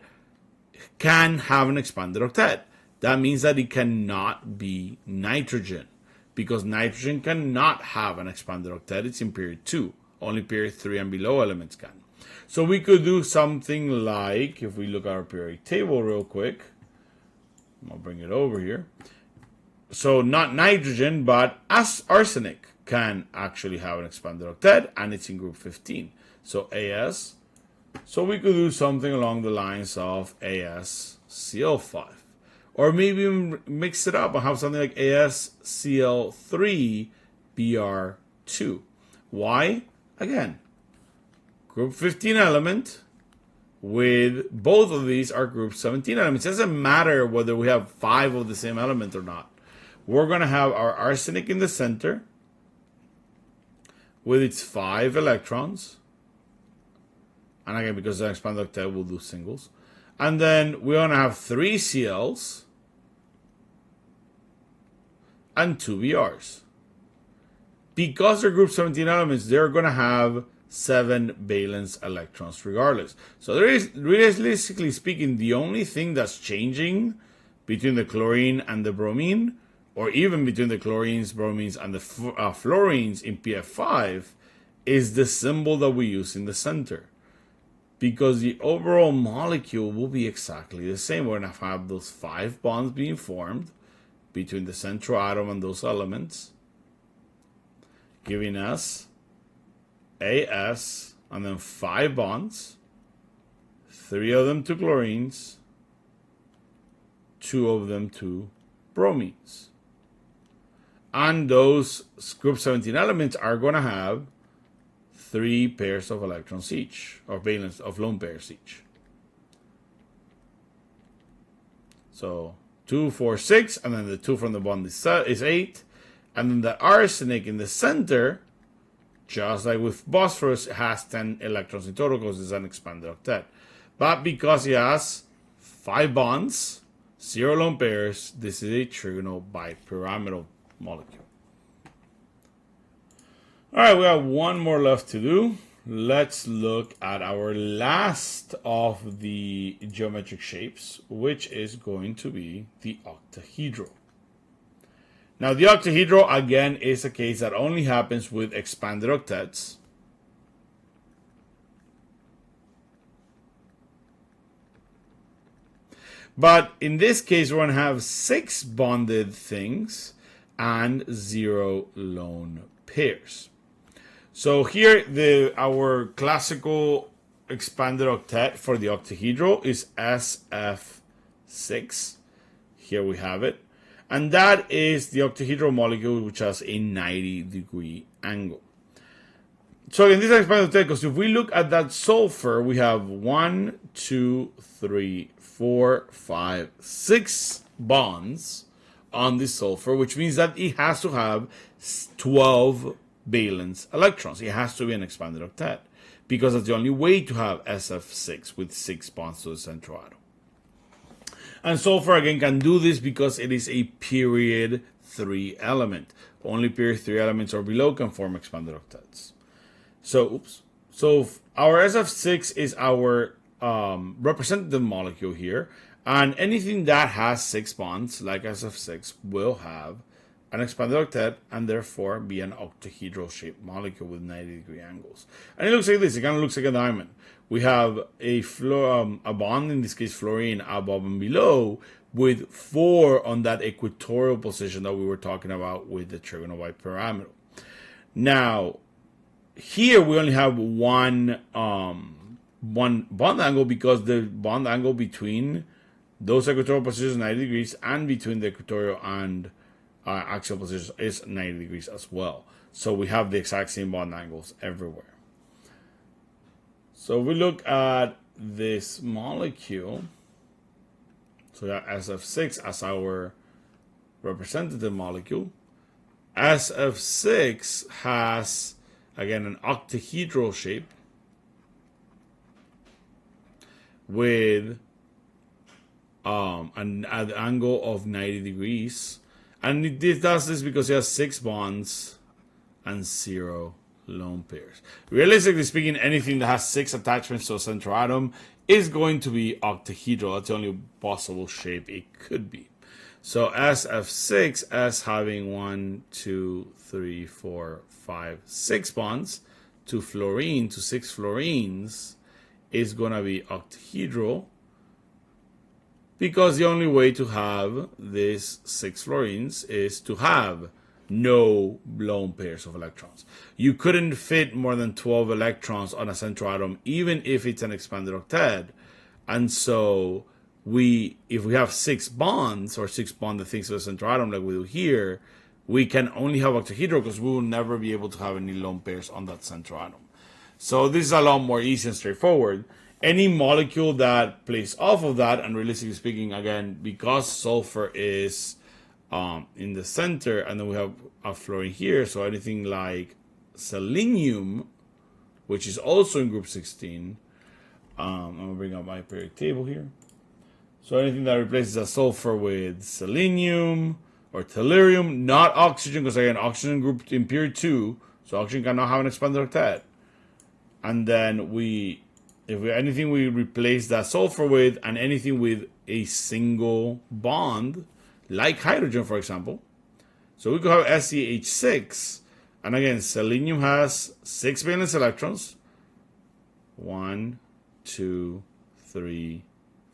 [SPEAKER 1] can have an expanded octet. That means that it cannot be nitrogen because nitrogen cannot have an expanded octet. It's in period 2. Only period 3 and below elements can. So we could do something like, if we look at our periodic table real quick, I'll bring it over here. So not nitrogen, but arsenic can actually have an expanded octet, and it's in group 15. So AS. So we could do something along the lines of AsCl5. Or maybe mix it up and have something like AsCl3Br2. Why? Again, group 15 element with both of these are group 17 elements. It doesn't matter whether we have 5 of the same element or not. We're going to have our arsenic in the center with its 5 electrons. And again, because it's an expanded octet, we'll do singles. And then we're going to have 3 Cls and 2 Brs. Because they're group 17 elements, they're going to have 7 valence electrons regardless. So there is, realistically speaking, the only thing that's changing between the chlorine and the bromine, or even between the chlorines, bromines, and the fluorines in PF5, is the symbol that we use in the center. because the overall molecule will be exactly the same. We're going to have those 5 bonds being formed between the central atom and those elements, giving us AS, and then 5 bonds, 3 of them to chlorines, 2 of them to bromines. And those group 17 elements are going to have 3 pairs of electrons each, or valence of lone pairs each. So 2, 4, 6, and then the 2 from the bond is 8. And then the arsenic in the center, just like with phosphorus, has 10 electrons in total because it's an expanded octet. But because it has 5 bonds, 0 lone pairs, this is a trigonal bipyramidal molecule. Alright, we have one more left to do. Let's look at our last of the geometric shapes, which is going to be the octahedral. Now, the octahedral, again, is a case that only happens with expanded octets. But in this case, we're going to have 6 bonded things and 0 lone pairs. So here, our classical expanded octet for the octahedral is SF6. Here we have it. And that is the octahedral molecule, which has a 90-degree angle. So again, this is expanded octet because if we look at that sulfur, we have 1, 2, 3, 4, 5, 6 bonds on the sulfur, which means that it has to have 12 valence electrons. It has to be an expanded octet because that's the only way to have SF6 with 6 bonds to the central atom. And sulfur again can do this because it is a period 3 element. Only period 3 elements or below can form expanded octets. So our SF6 is our representative molecule here, and anything that has 6 bonds, like SF6, will have an expanded octet and therefore be an octahedral shaped molecule with 90-degree angles. And it looks like this. It kind of looks like a diamond. We have a bond, in this case fluorine, above and below, with 4 on that equatorial position that we were talking about with the trigonal bipyramidal. Now, here we only have one bond angle because the bond angle between those equatorial positions is 90 degrees, and between the equatorial and axial positions is 90 degrees as well. So we have the exact same bond angles everywhere. So we look at this molecule. So we have SF6 as our representative molecule. SF6 has, again, an octahedral shape with an angle of 90 degrees. And it does this because it has 6 bonds and 0 lone pairs. Realistically speaking, anything that has 6 attachments to a central atom is going to be octahedral. That's the only possible shape it could be. So SF6 as having 1, 2, 3, 4, 5, 6 bonds to fluorine, to 6 fluorines, is going to be octahedral, because the only way to have this 6 fluorines is to have no lone pairs of electrons. You couldn't fit more than 12 electrons on a central atom, even if it's an expanded octet. And so if we have 6 bonds, or 6 bonded things to the central atom like we do here, we can only have octahedral because we will never be able to have any lone pairs on that central atom. So this is a lot more easy and straightforward. Any molecule that plays off of that, and realistically speaking, again, because sulfur is in the center, and then we have a fluorine here, so anything like selenium, which is also in group 16, I'm going to bring up my periodic table here. So anything that replaces a sulfur with selenium or tellurium, not oxygen, because again, oxygen grouped in period 2, so oxygen cannot have an expanded octet. And then anything we replace that sulfur with, and anything with a single bond, like hydrogen, for example. So we could have SEH6, and again, selenium has 6 valence electrons. 1, 2, 3,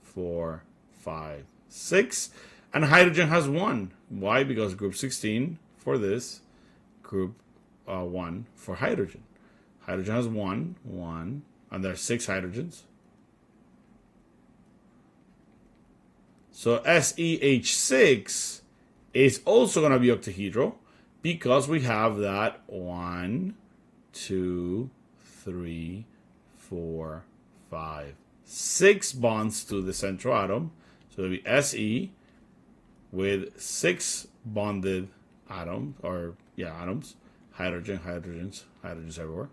[SPEAKER 1] 4, 5, 6. And hydrogen has 1. Why? Because group 16 for this, group 1 for hydrogen. Hydrogen has 1, and there are 6 hydrogens. So SEH6 is also going to be octahedral because we have that 1, 2, 3, 4, 5, 6 bonds to the central atom. So it'll be Se with 6 bonded atoms, atoms. Hydrogens everywhere.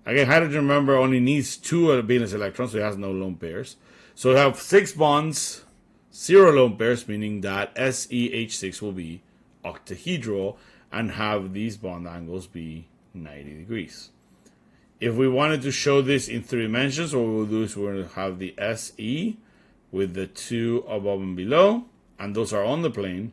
[SPEAKER 1] Again, hydrogen, remember, only needs 2 valence electrons, so it has no lone pairs. So we have 6 bonds, 0 lone pairs, meaning that SEH6 will be octahedral and have these bond angles be 90 degrees. If we wanted to show this in 3 dimensions, what we'll do is we're going to have the Se with the 2 above and below, and those are on the plane,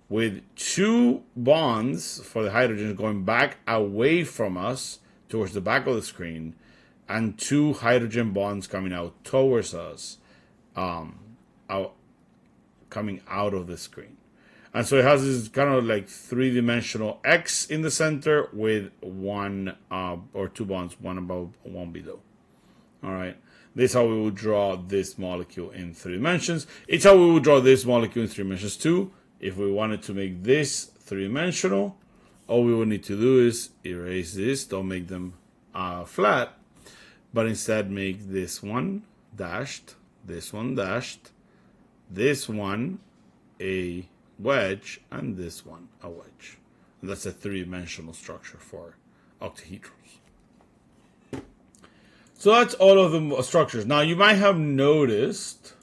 [SPEAKER 1] with 2 bonds for the hydrogen going back away from us towards the back of the screen, and 2 hydrogen bonds coming out towards us, coming out of the screen. And so it has this kind of like 3-dimensional X in the center with 1 or 2 bonds, 1 above, 1 below. All right. This is how we will draw this molecule in 3 dimensions. It's how we will draw this molecule in 3 dimensions too. If we wanted to make this 3-dimensional, all we will need to do is erase this. Don't make them flat, but instead make this one dashed, this one dashed, this one a wedge, and this one a wedge. And that's a 3-dimensional structure for octahedrals. So that's all of the structures. Now you might have noticed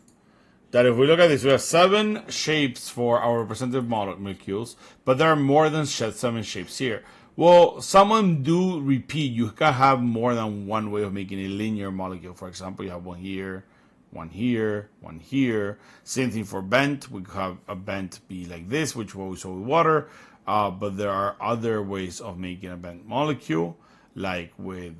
[SPEAKER 1] that if we look at this, we have 7 shapes for our representative molecules, but there are more than 7 shapes here. Well, some of them do repeat. You can have more than one way of making a linear molecule. For example, you have one here, one here, one here. Same thing for bent. We could have a bent be like this, which we saw with water. But there are other ways of making a bent molecule, like with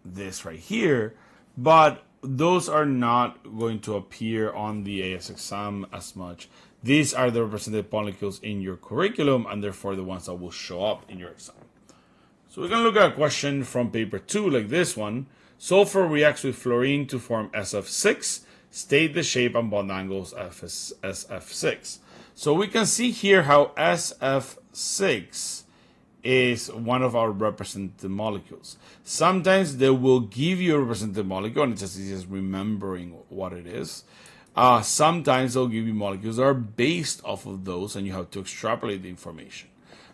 [SPEAKER 1] this right here. But those are not going to appear on the AS exam as much. These are the representative molecules in your curriculum, and therefore the ones that will show up in your exam. So we're going to look at a question from paper 2, like this one. Sulfur reacts with fluorine to form SF6. State the shape and bond angles of SF6. So we can see here how SF6 is one of our representative molecules. Sometimes they will give you a representative molecule, and it's just easy as remembering what it is. Sometimes they'll give you molecules that are based off of those, and you have to extrapolate the information.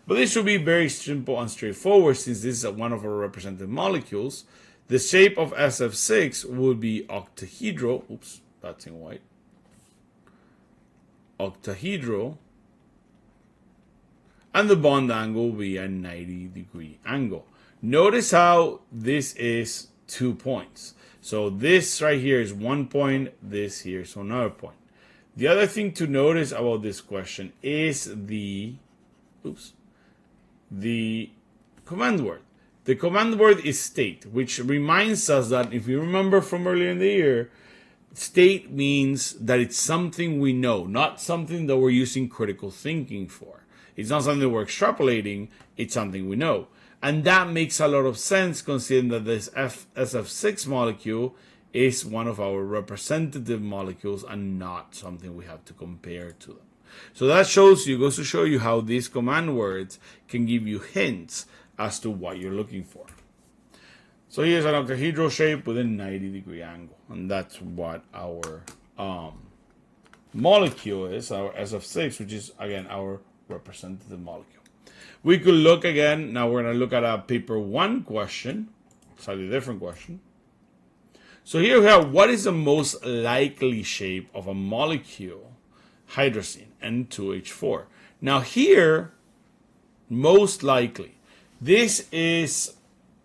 [SPEAKER 1] But this should be very simple and straightforward, since this is one of our representative molecules. The shape of SF6 would be octahedral. Oops, that's in white. Octahedral. And the bond angle will be a 90-degree angle. Notice how this is 2 points. So this right here is 1 point, this here is another point. The other thing to notice about this question is the command word. The command word is state, which reminds us that if you remember from earlier in the year, state means that it's something we know, not something that we're using critical thinking for. It's not something that we're extrapolating, it's something we know. And that makes a lot of sense considering that this SF6 molecule is one of our representative molecules and not something we have to compare to them. So that goes to show you how these command words can give you hints as to what you're looking for. So here's an octahedral shape with a 90-degree angle. And that's what our molecule is, our SF6, which is, again, our representative molecule. We could look again. Now we're going to look at a paper 1 question, slightly different question. So here we have, what is the most likely shape of a molecule, hydrazine, N2H4? Now here, most likely, this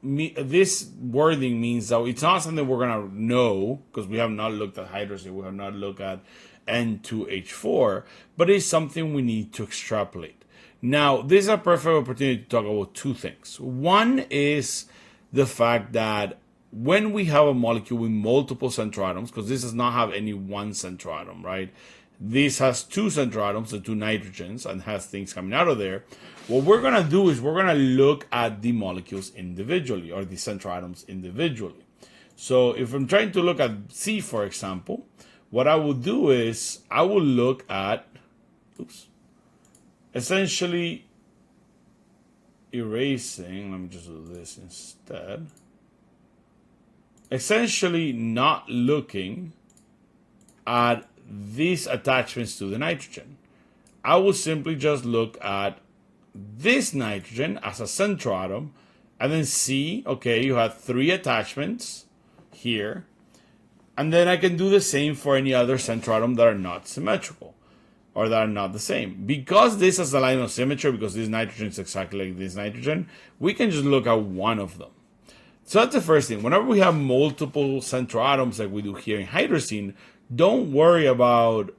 [SPEAKER 1] wording means that it's not something we're going to know, because we have not looked at hydrazine, we have not looked at N2H4, but it's something we need to extrapolate. Now, this is a perfect opportunity to talk about 2 things. One is the fact that when we have a molecule with multiple central atoms, because this does not have any one central atom, right? This has two central atoms, the two nitrogens, and has things coming out of there. What we're going to do is we're going to look at the molecules individually, or the central atoms individually. So if I'm trying to look at C, for example, what I will do is I will look at, essentially erasing, let me just do this instead. Essentially not looking at these attachments to the nitrogen. I will simply just look at this nitrogen as a central atom and then see, okay, you have 3 attachments here. And then I can do the same for any other central atom that are not symmetrical or that are not the same. Because this has a line of symmetry, because this nitrogen is exactly like this nitrogen, we can just look at one of them. So that's the first thing. Whenever we have multiple central atoms like we do here in hydrazine, don't worry about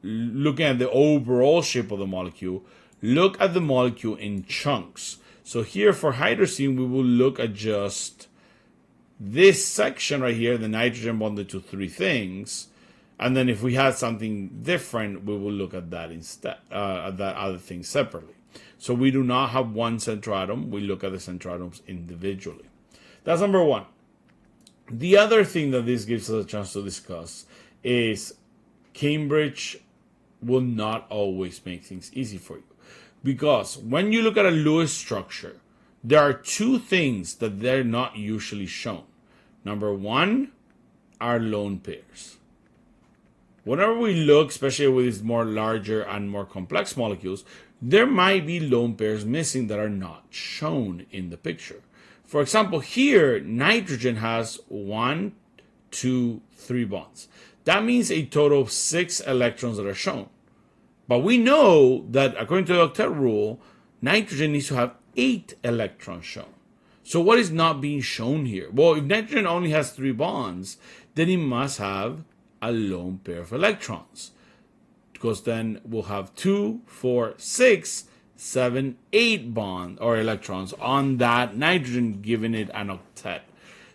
[SPEAKER 1] looking at the overall shape of the molecule. Look at the molecule in chunks. So here for hydrazine, we will look at just this section right here, the nitrogen bonded to 3 things. And then if we had something different, we will look at that instead, at that other thing separately. So we do not have one central atom. We look at the central atoms individually. That's number one. The other thing that this gives us a chance to discuss is Cambridge will not always make things easy for you. Because when you look at a Lewis structure, there are 2 things that they're not usually shown. Number one are lone pairs. Whenever we look, especially with these more larger and more complex molecules, there might be lone pairs missing that are not shown in the picture. For example, here, nitrogen has 1, 2, 3 bonds. That means a total of 6 electrons that are shown. But we know that according to the octet rule, nitrogen needs to have 8 electrons shown. So what is not being shown here? Well, if nitrogen only has 3 bonds, then it must have a lone pair of electrons. Because then we'll have 2, 4, 6, 7, 8 bonds or electrons on that nitrogen, giving it an octet.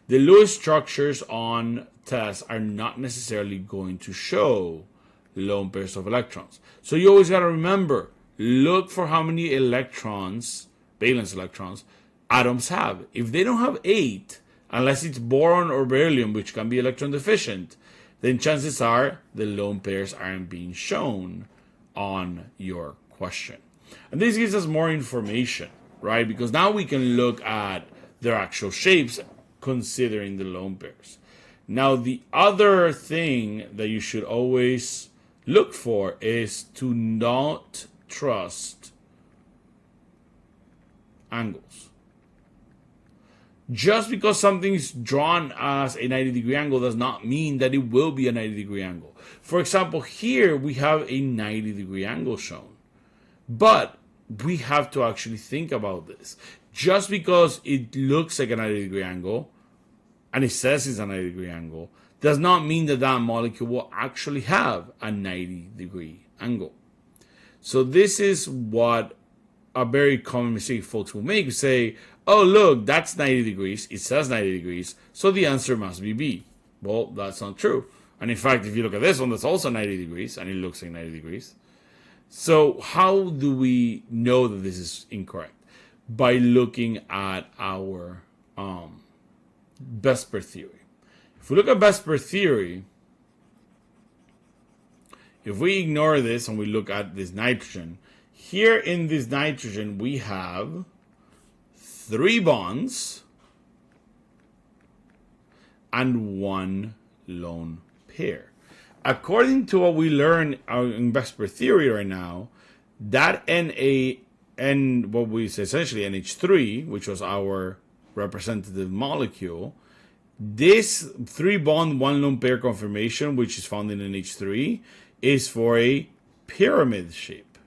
[SPEAKER 1] The Lewis structures on tests are not necessarily going to show lone pairs of electrons. So you always got to remember, look for how many electrons, valence electrons, atoms have. If they don't have 8, unless it's boron or beryllium, which can be electron deficient, then chances are the lone pairs aren't being shown on your question. And this gives us more information, right? Because now we can look at their actual shapes considering the lone pairs. Now, the other thing that you should always look for is to not trust angles. Just because something is drawn as a 90-degree angle does not mean that it will be a 90-degree angle. For example, here we have a 90-degree angle shown. But we have to actually think about this. Just because it looks like a 90-degree angle, and it says it's a 90-degree angle, does not mean that that molecule will actually have a 90-degree angle. So this is what a very common mistake folks will make. Say, oh, look, that's 90 degrees. It says 90 degrees, so the answer must be B. Well, that's not true. And in fact, if you look at this one, that's also 90 degrees, and it looks like 90 degrees. So how do we know that this is incorrect? By looking at our VSEPR theory. If we look at VSEPR theory, if we ignore this and we look at this nitrogen, here in this nitrogen we have 3 bonds and 1 lone pair. According to what we learn in VSEPR theory right now, that what we say essentially NH3, which was our representative molecule, this 3 bond 1 lone pair conformation, which is found in NH3, is for a pyramid shape.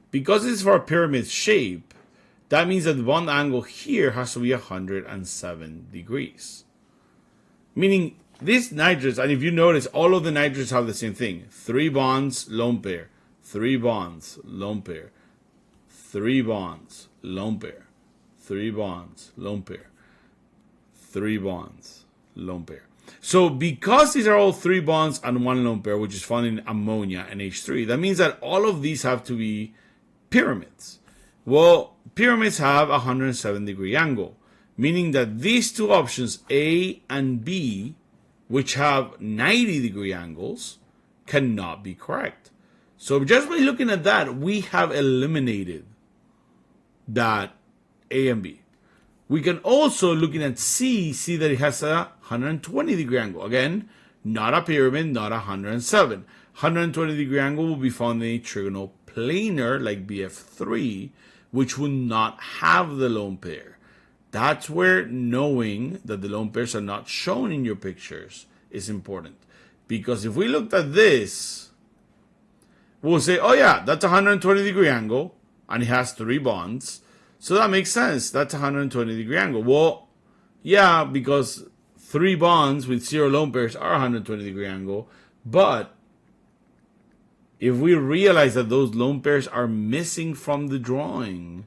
[SPEAKER 1] Because it's for a pyramid shape, that means that the bond angle here has to be 107 degrees. Meaning these nitrogens, and if you notice, all of the nitrogens have the same thing. 3 bonds, lone pair. 3 bonds, lone pair. 3 bonds, lone pair. 3 bonds, lone pair. 3 bonds, lone pair. So because these are all 3 bonds and 1 lone pair, which is found in ammonia and H3, that means that all of these have to be pyramids. Well, pyramids have a 107-degree angle, meaning that these two options, A and B, which have 90-degree angles, cannot be correct. So just by looking at that, we have eliminated that A and B. We can also, looking at C, see that it has a 120-degree angle. Again, not a pyramid, not 107. 120-degree angle will be found in a trigonal planar like BF3, which will not have the lone pair. That's where knowing that the lone pairs are not shown in your pictures is important. Because if we looked at this, we'll say, oh yeah, that's a 120-degree angle, and it has 3 bonds. So that makes sense. That's a 120-degree angle. Well, yeah, because 3 bonds with 0 lone pairs are a 120-degree angle. But if we realize that those lone pairs are missing from the drawing,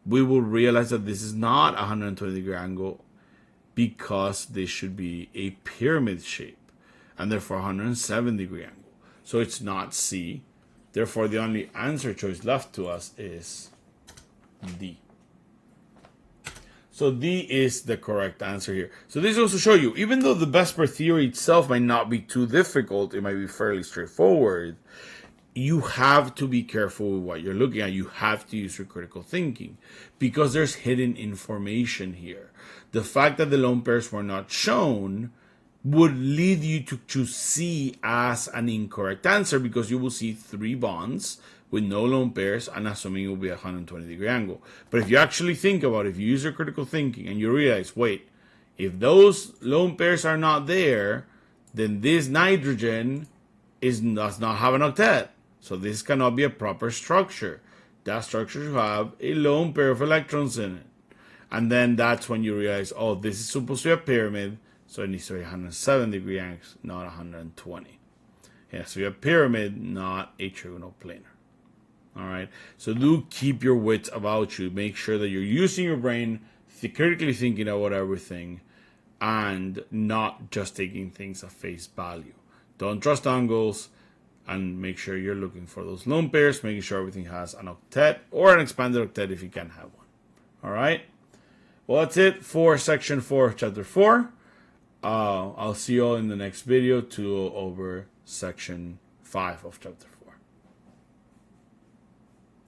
[SPEAKER 1] we will realize that this is not a 120-degree angle because this should be a pyramid shape and therefore a 107-degree angle. So it's not C. Therefore, the only answer choice left to us is D. So D is the correct answer here. So this also shows you, even though the VSEPR theory itself might not be too difficult, it might be fairly straightforward, you have to be careful with what you're looking at. You have to use your critical thinking because there's hidden information here. The fact that the lone pairs were not shown would lead you to choose C as an incorrect answer because you will see 3 bonds with no lone pairs and assuming it will be a 120-degree angle. But if you actually think about it, if you use your critical thinking and you realize, wait, if those lone pairs are not there, then this nitrogen does not have an octet. So this cannot be a proper structure. That structure should have a lone pair of electrons in it. And then that's when you realize, oh, this is supposed to be a pyramid, so it needs to be 107-degree angle, not 120. Yeah, so you have pyramid, not a trigonal planar. All right, so do keep your wits about you. Make sure that you're using your brain, critically thinking about everything, and not just taking things at face value. Don't trust angles, and make sure you're looking for those lone pairs, making sure everything has an octet or an expanded octet if you can have one. All right, well, that's it for section 4 of chapter 4. I'll see you all in the next video to go over section 5 of chapter 4.